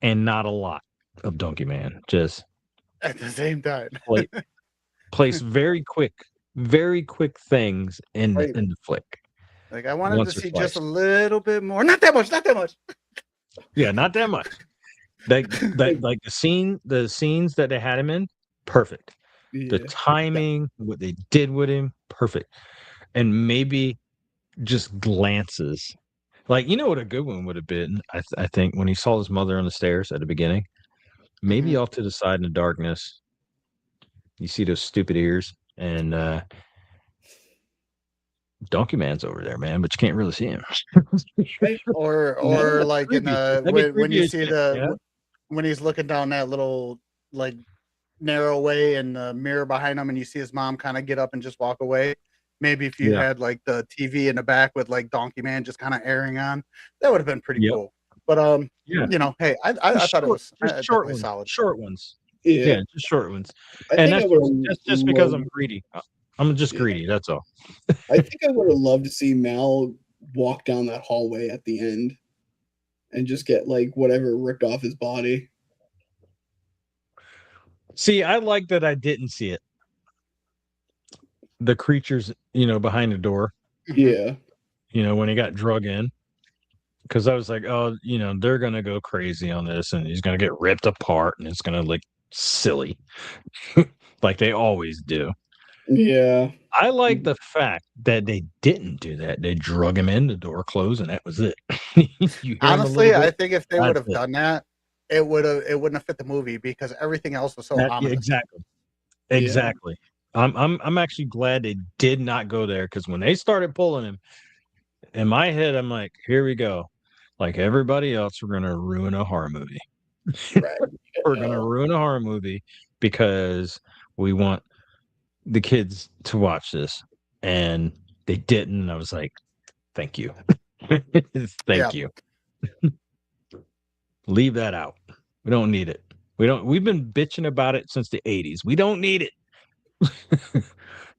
and not a lot of Donkey Man. Just At the same time. place very quick things in Right. the flick. Like I wanted Once to or see twice. just a little bit more. Not that much, not that much. Yeah, not that much. Like the scenes that they had him in, perfect. The Yeah. timing, what they did with him, perfect. And maybe just glances. Like, you know what a good one would have been, I think, when he saw his mother on the stairs at the beginning. Maybe off to the side in the darkness. You see those stupid ears, and Donkey Man's over there, man, but you can't really see him. Or like in That'd be when creepy you as see shit, the yeah. when he's looking down that little like narrow way and the mirror behind him and you see his mom kind of get up and just walk away. Maybe if you Yeah. had like the TV in the back with like Donkey Man just kind of airing on, that would have been pretty Yep. cool. But Yeah. you know, hey, I Just thought it was just short definitely ones. solid. Short ones. Yeah. Yeah, just short ones. I And think I that's would just because I'm loved, greedy. I'm just Yeah. greedy. That's all. I think I would have loved to see Mal walk down that hallway at the end and just get like whatever ripped off his body. See, I like that I didn't see it. The creatures, behind the door, Mm-hmm. Yeah. when he got drug in. because I was like, oh, they're gonna go crazy on this, and he's gonna get ripped apart, and it's gonna look silly, like they always do. Yeah. I like the fact that they didn't do that. They drug him in, the door closed, and that was it. You hear him a Honestly, little I bit. think if they That's would have it. done that, it wouldn't have fit the movie because everything else was so Yeah, ominous. exactly. Yeah. Exactly. I'm actually glad they did not go there, because when they started pulling him, in my head, I'm like, here we go. Like everybody else, we're gonna ruin a horror movie. Right. We're gonna ruin a horror movie because we want the kids to watch this. And they didn't. And I was like, thank you. Yeah. Thank you. Leave that out. We don't need it. We've been bitching about it since the 80s. We don't need it.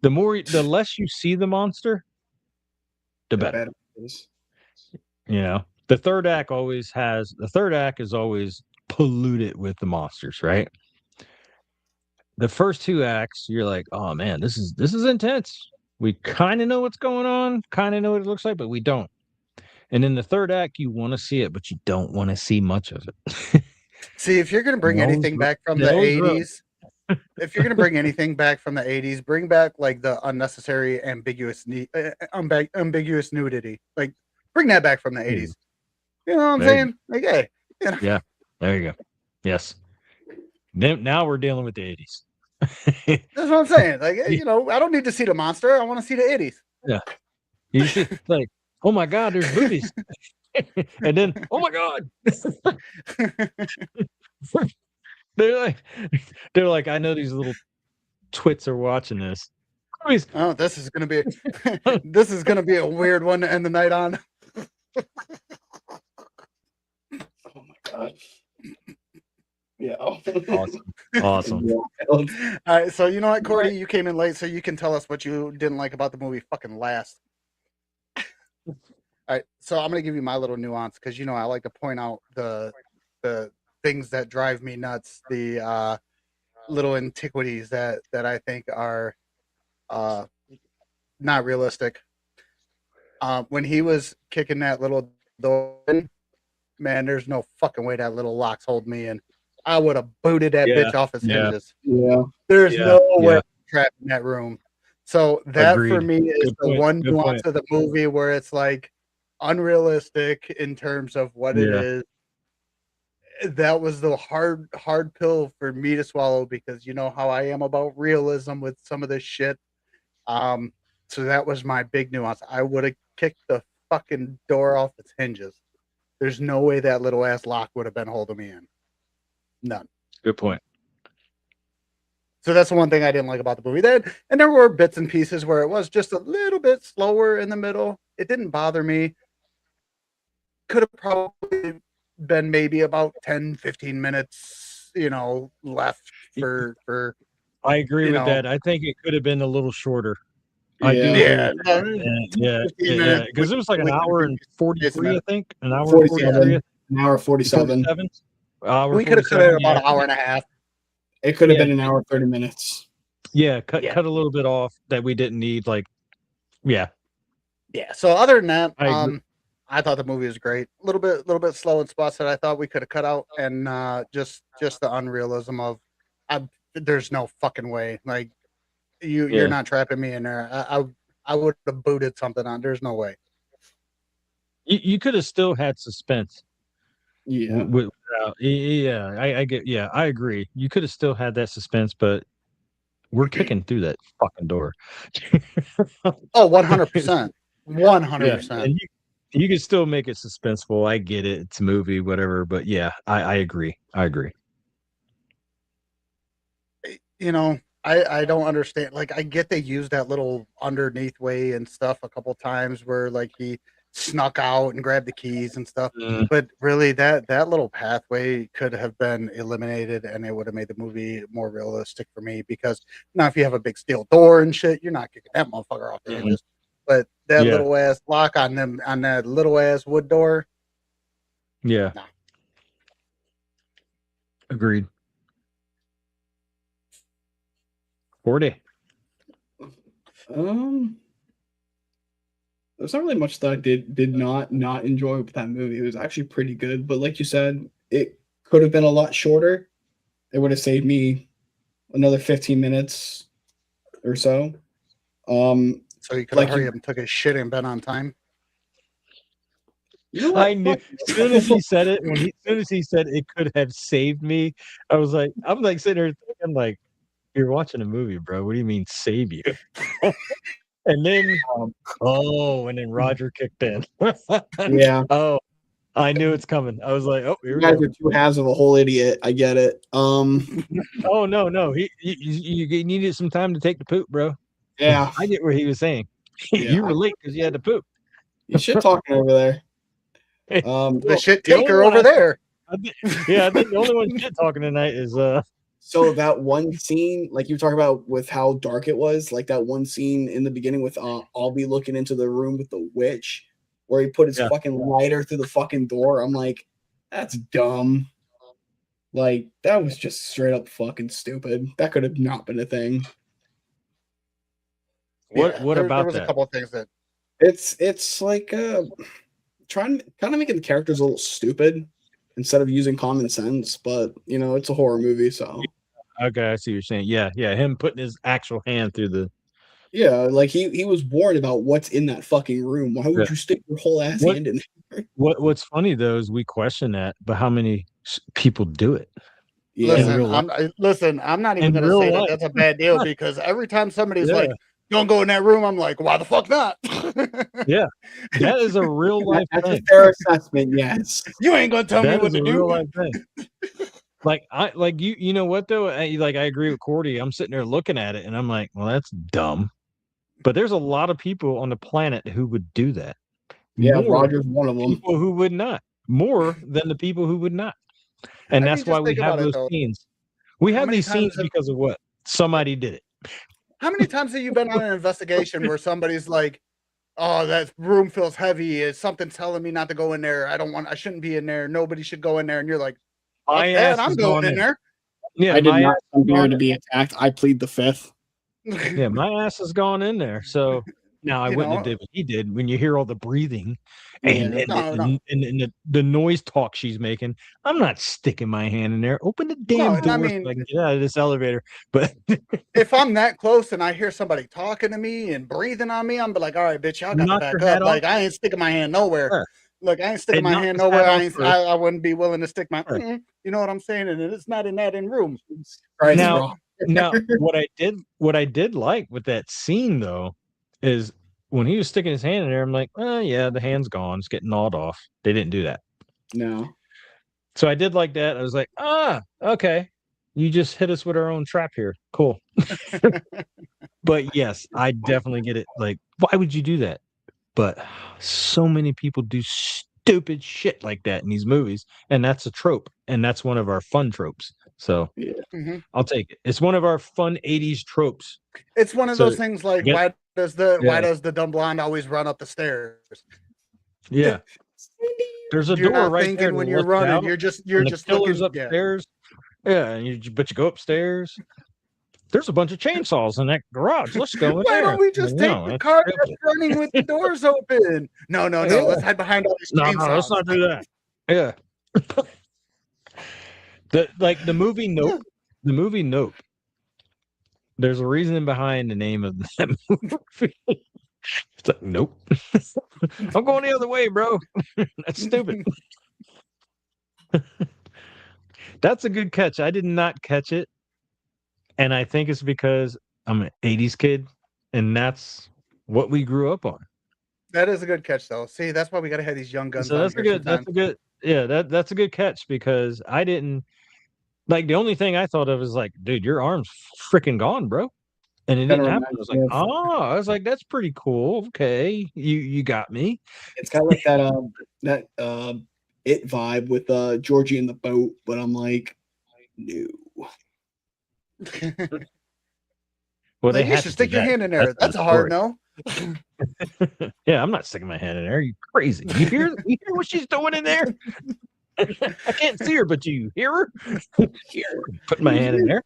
The less you see the monster, the better. Better is. The third act is always polluted with the monsters, right? The first two acts, you're like, oh man, this is intense. We kind of know what's going on, kind of know what it looks like, but we don't. And in the third act, you want to see it, but you don't want to see much of it. See, if you're gonna bring anything back from the '80s, if you're gonna bring anything back from the '80s, bring back like the unnecessary ambiguous nudity. Like, bring that back from the '80s. You know what I'm There you saying? Like, hey, Yeah, there you go. Yes. Then now we're dealing with the 80s. that's what I'm saying. Like, hey, I don't need to see the monster. I want to see the '80s. Yeah. You see, like, oh my God, there's boobies. And then, oh my God. they're like, I know these little twits are watching this. Boobies. Oh, this is gonna be a weird one to end the night on. Oh my god. Yeah. Awesome. All right, so you know what, Cordy, you came in late, so you can tell us what you didn't like about the movie fucking last. All right, so I'm gonna give you my little nuance because I like to point out the things that drive me nuts, the little antiquities that I think are not realistic. When he was kicking that little door in, man, there's no fucking way that little lock's holding me in. I would have booted that bitch off his hinges. Yeah. There's Yeah, no way yeah. I'm trapped in that room. So that for Agreed. me is Good the point, one good nuance point. of the movie where it's like unrealistic in terms of what it Yeah. is. That was the hard pill for me to swallow because you know how I am about realism with some of this shit. So that was my big nuance. I would have kicked the fucking door off its hinges. There's no way that little ass lock would have been holding me in. None. Good point. So that's the one thing I didn't like about the movie. And there were bits and pieces where it was just a little bit slower in the middle. It didn't bother me. Could have probably been maybe about 10, 15 minutes, left for I agree with that. I think it could have been a little shorter. I do agree yeah, with that. Yeah, 15 minutes. because it was like an hour and 43, I think. An hour and 47. 43. An hour 47. 47. Hour We could have cut it 47. about an hour and a half. It could have Yeah. been an hour 30 minutes. Yeah, cut a little bit off that we didn't need. Like, yeah. Yeah. So other than that, I agree. I thought the movie was great. A little bit slow in spots that I thought we could have cut out, and just the unrealism of, there's no fucking way. Like you're not trapping me in there. I would have booted something on. There's no way. You could have still had suspense. Yeah. I get. Yeah, I agree. You could have still had that suspense, but we're kicking through that fucking door. Oh, 100%. 100%. And you can still make it suspenseful. I get it. It's a movie, whatever. But yeah, I agree. I agree. I don't understand. Like, I get they used that little underneath way and stuff a couple times where like he snuck out and grabbed the keys and stuff. But really, that little pathway could have been eliminated, and it would have made the movie more realistic for me. Because now, if you have a big steel door and shit, you're not kicking that motherfucker off the hinges. But that little ass lock on that little ass wood door. Yeah. Nah. Agreed. 40. There's not really much that I did not enjoy with that movie. It was actually pretty good, but like you said, it could have been a lot shorter. It would have saved me another 15 minutes or so. So he could have Like hurry you, up and took his shit and been on time. you know I what? knew as soon as he said it, as soon as he said it could have saved me, I'm like sitting there thinking, like, you're watching a movie, bro. What do you mean save you? And then, Um, and then Roger kicked in. yeah, Oh, I knew it's coming. I was like, oh, here you we guys go. are two halves of a whole idiot. I get it. Oh no, you needed some time to take the poop, bro. Yeah, I get what he was saying. yeah. You were late because you had to poop. You shit talking over there. The shit the only taker one over there. I think the only one shit talking tonight is So that one scene, like you were talking about with how dark it was, like that one scene in the beginning with I'll be looking into the room with the witch, where he put his Yeah. fucking lighter through the fucking door. I'm like, that's dumb. Like that was just straight up fucking stupid. That could have not been a thing. what There about was a that? couple of things that It's like trying kind of making the characters a little stupid instead of using common sense, but you know, it's a horror movie, so Okay, I see what you're saying. Yeah, him putting his actual hand through the yeah, like he was warned about what's in that fucking room. Why would Yeah. you stick your whole ass What- hand in? What's funny though is we question that, but how many people do it? Yeah, listen, I'm not even In going to real say that life. that's a bad deal because every time somebody's Yeah. like, "Don't go in that room," I'm like, "Why the fuck not?" Yeah, that is a real life that's a thing. fair assessment. Yes. You ain't gonna tell me That what is to a do. real life thing. Like you know what though? I agree with Cordy. I'm sitting there looking at it and I'm like, well, that's dumb. But there's a lot of people on the planet who would do that. Yeah, More Roger's one of them. people who would not. More than the people who would not. And I mean, that's why just we think have about it, those though. scenes. We How have many these times scenes have- because of what? Somebody did it. How many times have you been on an investigation where somebody's like, "Oh, that room feels heavy. Is something telling me not to go in there? I shouldn't be in there. Nobody should go in there." And you're like, My "Fuck ass that, I'm is going gone in there." Yeah, I did my not ass come is here gone to be attacked. I plead the fifth. Yeah, my ass has gone in there. So now I You wouldn't have know? did what he did when you hear all the breathing Yeah. and No. the noise talk she's making. I'm not sticking my hand in there. Open the damn and I door mean, so I can get out of this elevator. But if I'm that close and I hear somebody talking to me and breathing on me, I'm be like, "All right, bitch, y'all got to knock back your up." hat off. Like I ain't sticking my hand nowhere. Yeah. Look, I ain't sticking Hey, my knock hand his hat nowhere. off first. I wouldn't be willing to stick my. Yeah. You know what I'm saying? And it's not in that in room. Right, Now, what I did like with that scene though is when he was sticking his hand in there, I'm like, oh yeah, the hand's gone. It's getting gnawed off. They didn't do that. no. So I did like that. I was like, okay. You just hit us with our own trap here. Cool. But yes, I definitely get it. Like, why would you do that? But so many people do stupid shit like that in these movies, and that's a trope, and that's one of our fun tropes. So Yeah. Mhm. I'll take it. It's one of our fun '80s tropes. It's one of So, those things like yeah. why does the dumb blonde always run up the stairs? Yeah. There's a You're door not right thinking there when to you're look running. out, You're and just the killer's looking. Yeah. upstairs. Yeah, and but you go upstairs. There's a bunch of chainsaws in that garage. Let's go in Why there. don't we just take No, the that's car stupid. that's running with the doors open? No. Yeah. Let's hide behind all these No, chainsaws. let's not do that. Yeah. The movie Nope. The movie Nope. There's a reason behind the name of that movie. It's like, nope. I'm going the other way, bro. That's stupid. That's a good catch. I did not catch it. And I think it's because I'm an 80s kid, and that's what we grew up on. That is a good catch, though. See, that's why we gotta have these young guns So on that's a here good sometimes. that's a good catch because I didn't like the only thing I thought of is like, dude, your arm's freaking gone, bro. And it Kinda didn't happen. I was like, reminds me of- I was like, that's pretty cool. Okay. You got me. It's kind of like that it vibe with Georgie in the boat, but I'm like, no. Well, Like, they you had should to stick do your that. hand in there. That's a hard no. Yeah, I'm not sticking my hand in there. You crazy. You hear what she's doing in there? I can't see her, but you hear her? Here, put my hand in there.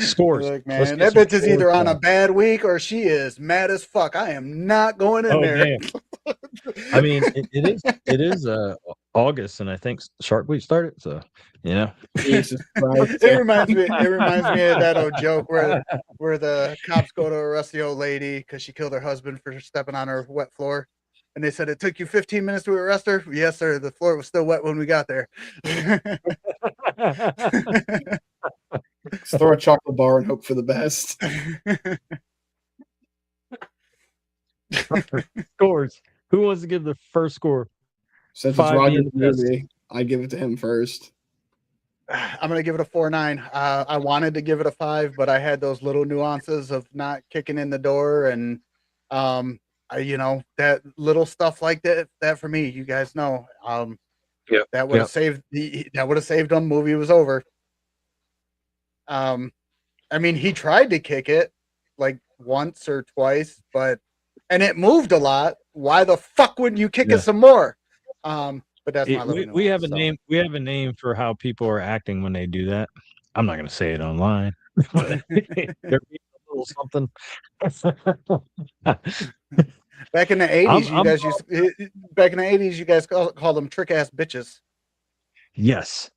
Scores. Look, Let's man, get that some bitch is scores either on a going. bad week or she is mad as fuck. I am not going in Oh there. damn! I mean, it is August, and I think Shark Week started. So Jesus Christ. It reminds me. It reminds me of that old joke where the cops go to arrest the old lady because she killed her husband for stepping on her wet floor, and they said it took you 15 minutes to arrest her. Yes, sir. The floor was still wet when we got there. Just throw a chocolate bar and hope for the best. Scores. Who wants to give the first score? Since it's Five Roger's being the best. movie, I give it to him first. I'm gonna give it a 4.9. I wanted to give it a 5, but I had those little nuances of not kicking in the door, and that little stuff like that for me. You guys know, Yep. that would have saved them. Movie was over. I mean, he tried to kick it like once or twice, and it moved a lot. Why the fuck wouldn't you kick it some more? But that's my little we have a nuance, so. name. We have a name for how people are acting when they do that. I'm not going to say it online. But they're being a little something. Back in the 80s, you guys call them trick ass bitches. Yes.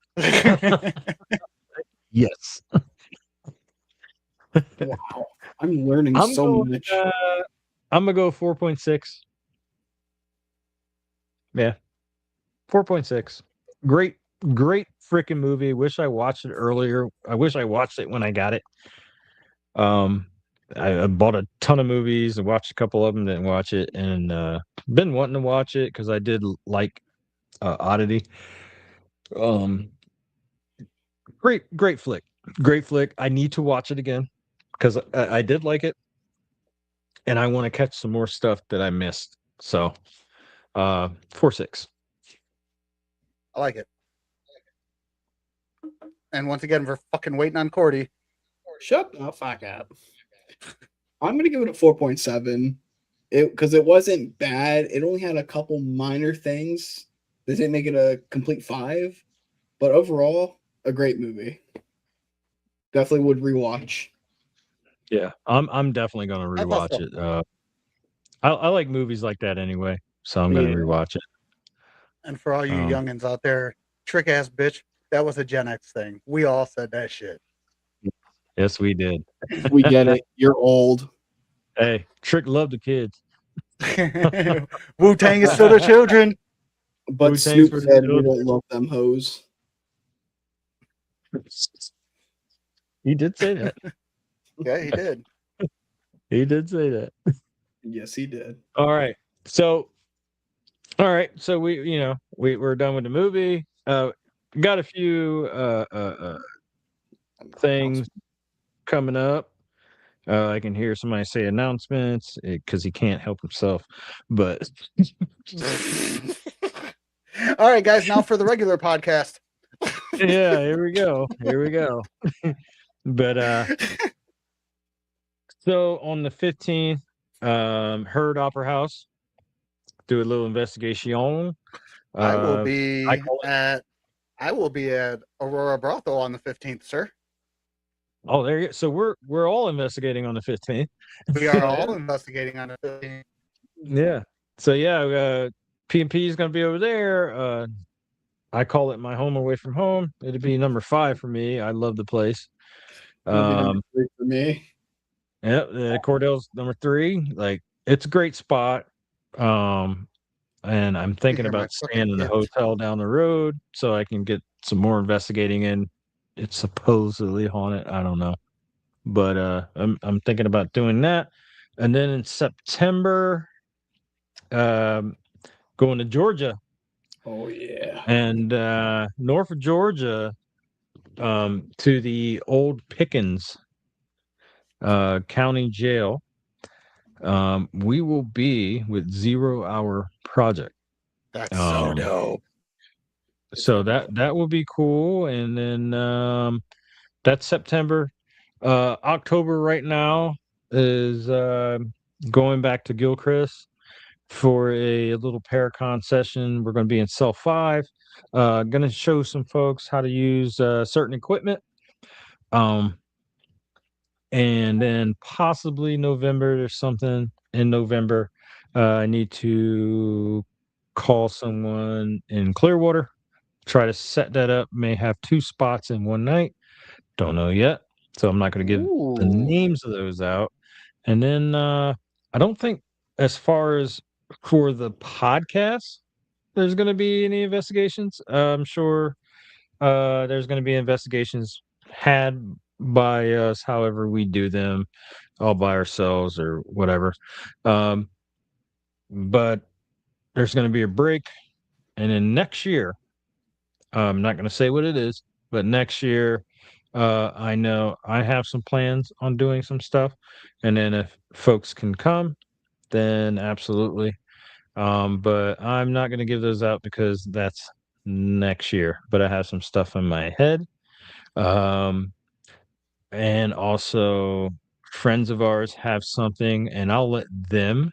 Yes. Wow. I'm learning so much. I'm going to go 4.6. Yeah. 4.6. Great freaking movie. Wish I watched it earlier. I wish I watched it when I got it. I bought a ton of movies and watched a couple of them, didn't watch it, and been wanting to watch it because I did like Oddity. Great flick. Great flick. I need to watch it again because I did like it, and I want to catch some more stuff that I missed. So 4.6. I like it. And once again, we're fucking waiting on Cordy. Shut the fuck up. I'm gonna give it a 4.7. Because it wasn't bad. It only had a couple minor things that didn't make it a complete 5. But overall, a great movie. Definitely would rewatch. Yeah, I'm definitely gonna rewatch it. I like movies like that anyway, so I'm gonna rewatch it. And for all you youngins out there, trick ass bitch, that was a Gen X thing. We all said that shit. Yes, we did. We get it. You're old. Hey, Trick loved the kids. Wu-Tang is for the children. But Wu-Tang's Snoop said we don't love them hoes. He did say that. Yeah, he did. He did say that. Yes, he did. All right. So we're done with the movie. Got a few things coming up. I can hear somebody say announcements because he can't help himself. But all right, guys, now for the regular podcast. Yeah, here we go. But so on the 15th, Heard Opera House, do a little investigation. I will be at Aurora Brothel on the 15th, sir. Oh, there you go. So we're all investigating on the 15th. We are all investigating on the 15th. Yeah. So yeah, PMP is going to be over there. I call it my home away from home. It'd be number 5 for me. I love the place. Number 3 for me. Yeah, Cordell's number 3. Like, it's a great spot. And I'm thinking about staying in the hotel down the road so I can get some more investigating in. It's supposedly haunted. I don't know. But I'm thinking about doing that. And then in September, going to Georgia. Oh yeah. And Norfolk, Georgia, to the old Pickens County Jail. We will be with 0 Hour Project. That's so dope. So that will be cool. And then that's September. October right now is going back to Gilchrist for a little Paracon session. We're going to be in cell 5. Going to show some folks how to use certain equipment. and then possibly November. There's something in November. I need to call someone in Clearwater, try to set that up. May have 2 spots in one night. Don't know yet, so I'm not going to give the Ooh. names of those out. And then I don't think, as far as for the podcast, there's going to be any investigations. I'm sure there's going to be investigations had by us, however we do them, all by ourselves or whatever. But there's going to be a break, and then next year, I'm not going to say what it is, but next year, I know I have some plans on doing some stuff, and then if folks can come, then absolutely. But I'm not going to give those out because that's next year. But I have some stuff in my head. Um, and also, friends of ours have something, and I'll let them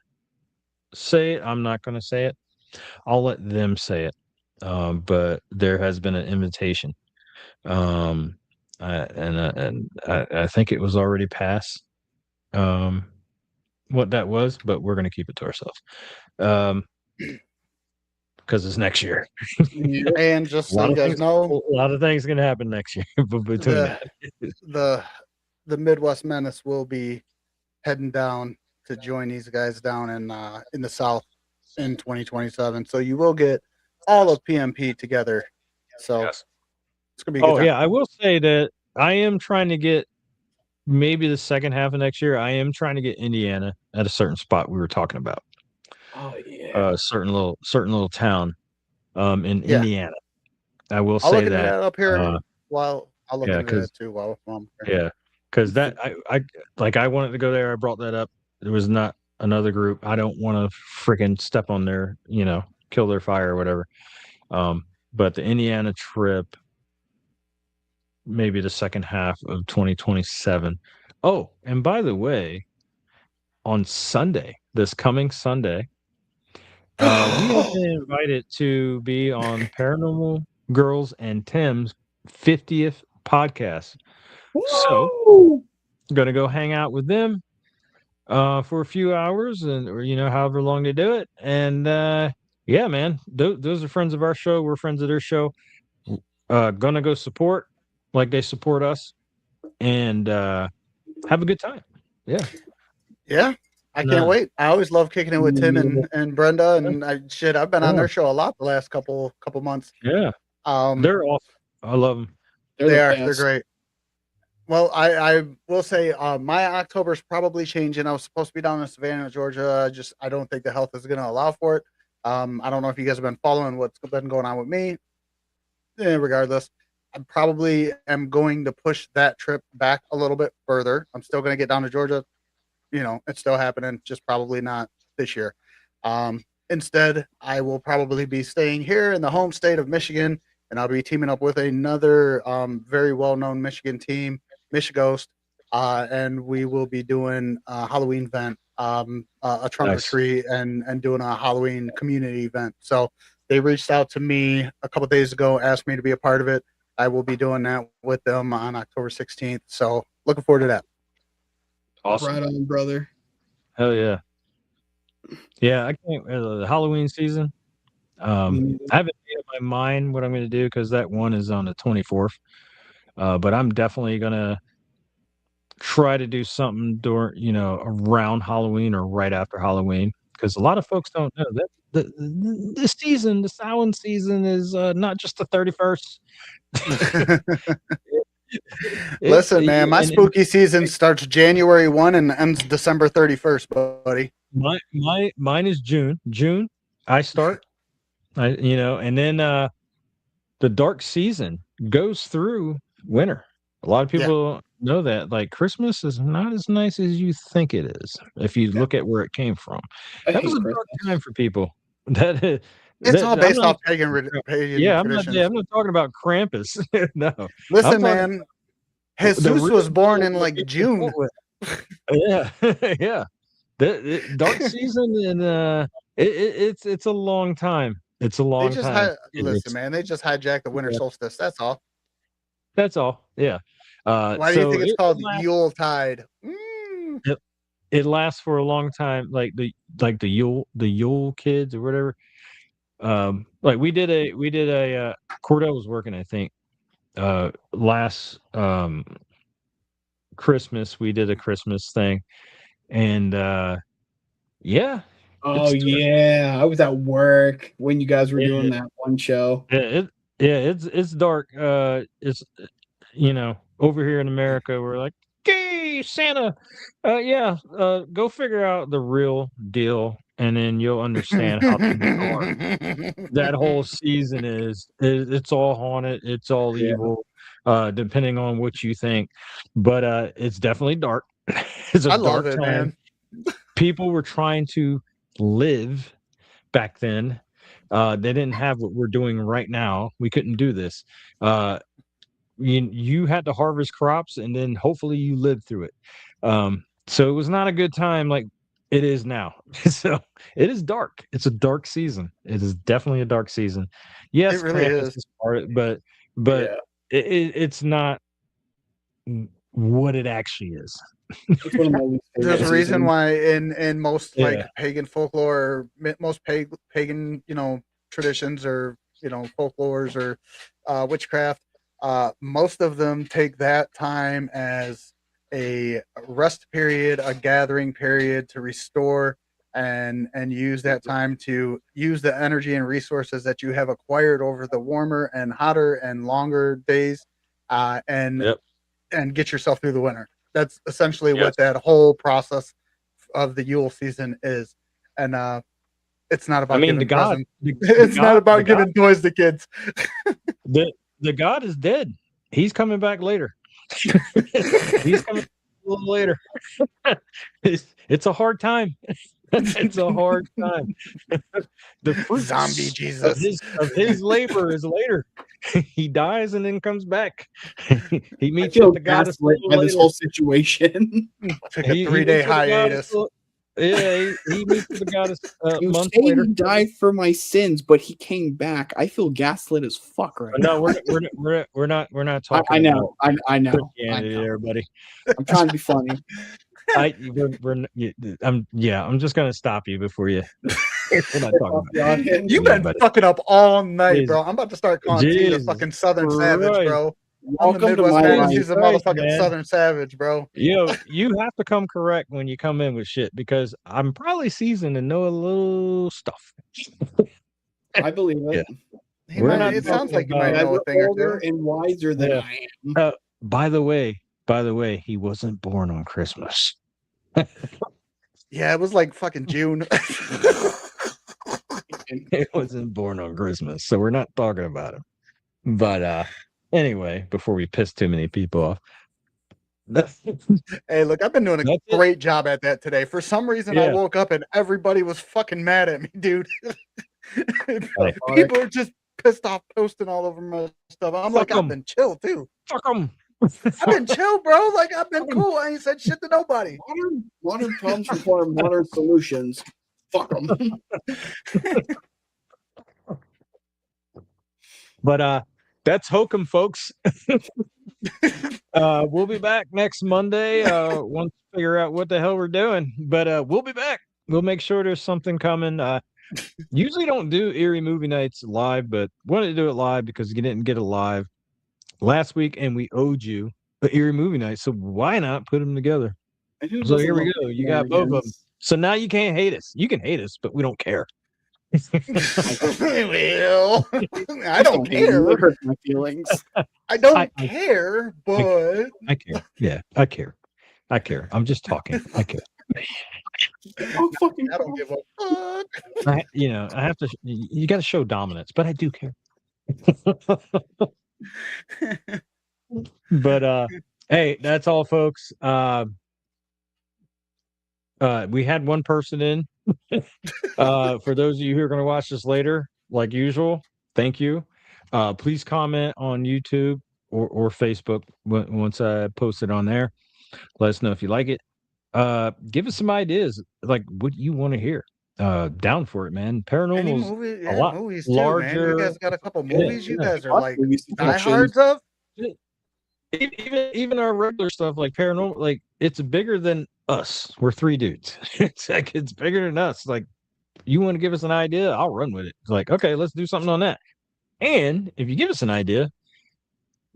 say it. I'm not going to say it. I'll let them say it. But there has been an invitation. Um, I think it was already past what that was, but we're going to keep it to ourselves. Because it's next year. And just A so lot you of guys things, know, a lot of things going to happen next year. But between the that, the Midwest Menace will be heading down to join these guys down in the South in 2027. So you will get all of PMP together. So yes. it's gonna be a good Oh time. yeah, I will say that I am trying to get maybe the second half of next year. I am trying to get Indiana at a certain spot we were talking about. Oh yeah. Certain little town in Yeah, Indiana. I will I'll look say into that. that up here. Uh, While I'll look yeah, into because that too. While I'm here. yeah, because that I like I wanted to go there. I brought that up. There was not another group. I don't want to freaking step on their, kill their fire or whatever. But the Indiana trip, maybe the second half of 2027. Oh, and by the way, on Sunday, this coming Sunday, we have been invited to be on Paranormal Girls and Tim's 50th podcast. So, Woo! gonna go hang out with them for a few hours, and or however long they do it. And yeah, man, those are friends of our show. We're friends of their show. Gonna go support like they support us, and have a good time. Yeah. Yeah, I can't Nah. wait. I always love kicking it with Tim and Brenda, and I've been on Yeah. their show a lot the last couple months. Yeah. Um, They're awesome. I love them. They're they're best. great. Well, I will say my October's probably changing. I was supposed to be down in Savannah, Georgia. I don't think the health is going to allow for it. I don't know if you guys have been following what's been going on with me. Regardless, I probably am going to push that trip back a little bit further. I'm still going to get down to Georgia. It's still happening, just probably not this year. Instead, I will probably be staying here in the home state of Michigan, and I'll be teaming up with another very well-known Michigan team, Michigost, and we will be doing a Halloween event, a trunk or Nice. treat, and doing a Halloween community event. So they reached out to me a couple days ago, asked me to be a part of it. I will be doing that with them on October 16th. So looking forward to that. Awesome. Right on, brother. Hell yeah. Yeah, I can't. The Halloween season. Mm. I haven't made up my mind what I'm going to do because that one is on the 24th. But I'm definitely gonna try to do something during, around Halloween or right after Halloween, because a lot of folks don't know that the season, the Samhain season, is not just the 31st. Listen, man, my And spooky season starts January 1 and ends December 31st, buddy. mine is June. June, I start. And then the dark season goes through winter. A lot of Yeah. people know that. Like, Christmas is not as nice as you think it is if you look at where it came from. I That was hate a dark Christmas. time for people. That It's all I'm based not off pagan yeah, traditions. I'm not talking about Krampus. No. I'm Listen, talking man, about the Jesus real was born deal, in what like people June. dealt with. Yeah. Yeah. The dark season, and it's a long time. It's a They long just time. listen, man. They just hijacked the winter Yeah. solstice. That's all. That's all. Yeah. Why do you think it's called lasts, Yuletide? it lasts for a long time, like the Yule kids or whatever. Like we did a Cordell was working, I think, last Christmas. We did a Christmas thing, and yeah, Oh it's yeah, I was at work when you guys were doing it, that one show. it's dark. It's over here in America, we're like, "Gay Santa." Yeah, go figure out the real deal, and then you'll understand how dark that whole season is. It's all haunted. It's all Yeah. evil, depending on what you think. But it's definitely dark. It's a I love dark it, time. man. People were trying to live back then. They didn't have what we're doing right now. We couldn't do this. You had to harvest crops, and then hopefully you lived through it. So it was not a good time like it is now. So it is dark. It's a dark season. It is definitely a dark season. It Yes, really Krampus is. is part, but Yeah. it's not what it actually is. It's one of my least favorite There's a reason seasons. why in most like Yeah. pagan folklore, or most pagan traditions, or folklores, or witchcraft, most of them take that time as a rest period, a gathering period to restore and use that time to use the energy and resources that you have acquired over the warmer and hotter and longer days, and Yep. get yourself through the winter. That's essentially Yes. what that whole process of the Yule season is. And it's not I about mean, the giving god, presents. the, It's not the about god, giving toys to kids. the god is dead. He's coming back later. He's coming a little later. It's a hard time. It's a hard time. The Zombie fruits Jesus. of his labor is later. He dies and then comes back. He I meets feel with the goddess a gaslit little by this later. whole situation. Took a He 3-day meets with the goddess. hiatus. Yeah, he meets with the goddess You months say later. he died for my sins, but he came back. I feel gaslit as fuck right No, now. we're not I talking know. about I know. Christianity there, buddy. I'm trying to be funny. I'm just gonna stop you before you. We're not talking Off about the audience. You've yeah, been buddy. fucking up all night, Jesus, bro. I'm about to start calling T the Jesus fucking Southern Savage, Christ. bro. I'm the Welcome to Midwest my man, and life. she's a Christ, motherfucking man. Southern Savage, bro. You have to come correct when you come in with shit because I'm probably seasoned and know a little stuff. I believe it. He We're might. not It sounds talking like you about- might You guys know a are thing or older two. and wiser than Yeah. I am. By the way, he wasn't born on Christmas. Yeah, it was like fucking June. He wasn't born on Christmas, so we're not talking about him. But anyway, before we piss too many people off. Hey, look, I've been doing a That's it. great job at that today. For some reason, I Yeah. woke up and everybody was fucking mad at me, dude. Hey. People are just pissed off posting all over my stuff. I'm like, Fuck 'em. I've been chill too. Fuck them. I've been chill, bro. Like, I've been cool. I ain't said shit to nobody. Modern problems require modern solutions. Fuck them. But that's Hokum, folks. We'll be back next Monday once we figure out what the hell we're doing. But we'll be back. We'll make sure there's something coming. Usually don't do Eerie movie nights live, but wanted to do it live because you didn't get it live last week, and we owed you the Eerie movie night. So why not put them together? So here we go. You got both of them. So now you can't hate us. You can hate us, but we don't care. Well, I don't care. It hurts my feelings. I don't I- care, but I care. Yeah, I care. I care. I'm just talking. I care. Oh, fucking I don't give a fuck. I have to. You got to show dominance, but I do care. But hey, that's all, folks. We had one person in. For those of you who are going to watch this later, like usual, thank you. Please comment on YouTube or Facebook once I post it on there. Let us know if you like it. Give us some ideas, like what you want to hear. Down for it, man. Any Paranormal's movie, a lot movies too, man. You larger. guys got a couple movies you yeah. guys are like Movie suggestions. diehards of. even our regular stuff like paranormal, like it's bigger than us. We're three dudes. It's like it's bigger than us. Like you want to give us an idea, I'll run with it. It's like, okay, let's do something on that. And if you give us an idea,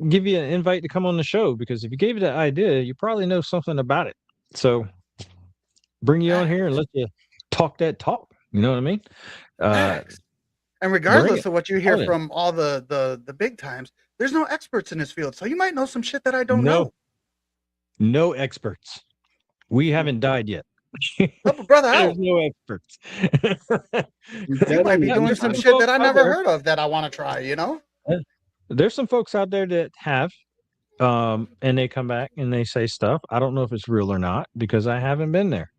give you an invite to come on the show, because if you gave you that idea, you probably know something about it. So bring you on here and let you talk that talk. You know what I mean? And regardless it. of what you hear from all the big times, there's no experts in this field. So you might know some shit that I don't know. No experts. We haven't died yet. Help a brother out. There's no experts. You might be doing some shit that I never heard of that I want to try, you know? There's some folks out there that have, and they come back and they say stuff. I don't know if it's real or not because I haven't been there.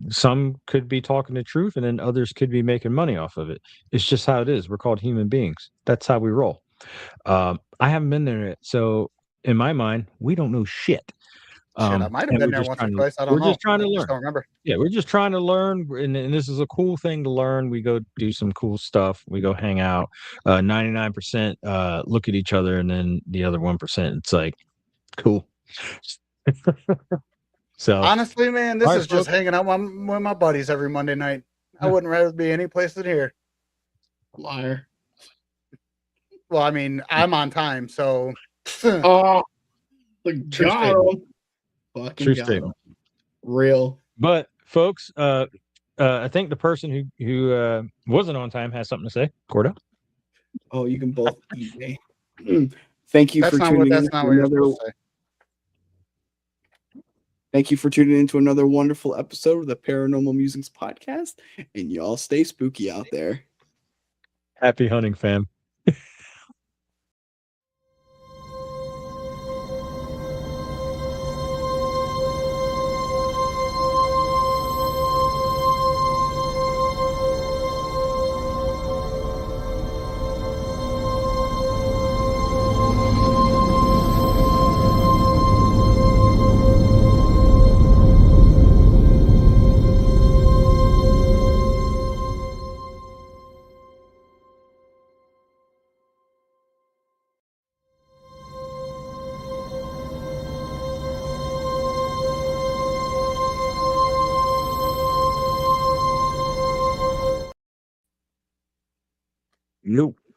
Some could be talking the truth, and then others could be making money off of it. It's just how it is. We're called human beings. That's how we roll. I haven't been there yet, so in my mind, we don't know shit. I might have been there once or twice. I don't know. We're just trying to learn. I don't remember. Yeah, we're just trying to learn, and this is a cool thing to learn. We go do some cool stuff. We go hang out. 99% look at each other, and then the other 1%, it's like, cool. So honestly, man, this is just hanging out with my buddies every Monday night. I wouldn't rather be any place than here. Liar. Well, I mean, I'm on time, so. Oh, the God. Fucking true statement. Real. But folks, I think the person who wasn't on time has something to say. Cordo. Oh, you can both eat me. Thank you for tuning in. Thank you for tuning in to another wonderful episode of the Paranormal Musings podcast. And y'all stay spooky out there. Happy hunting, fam. Nope.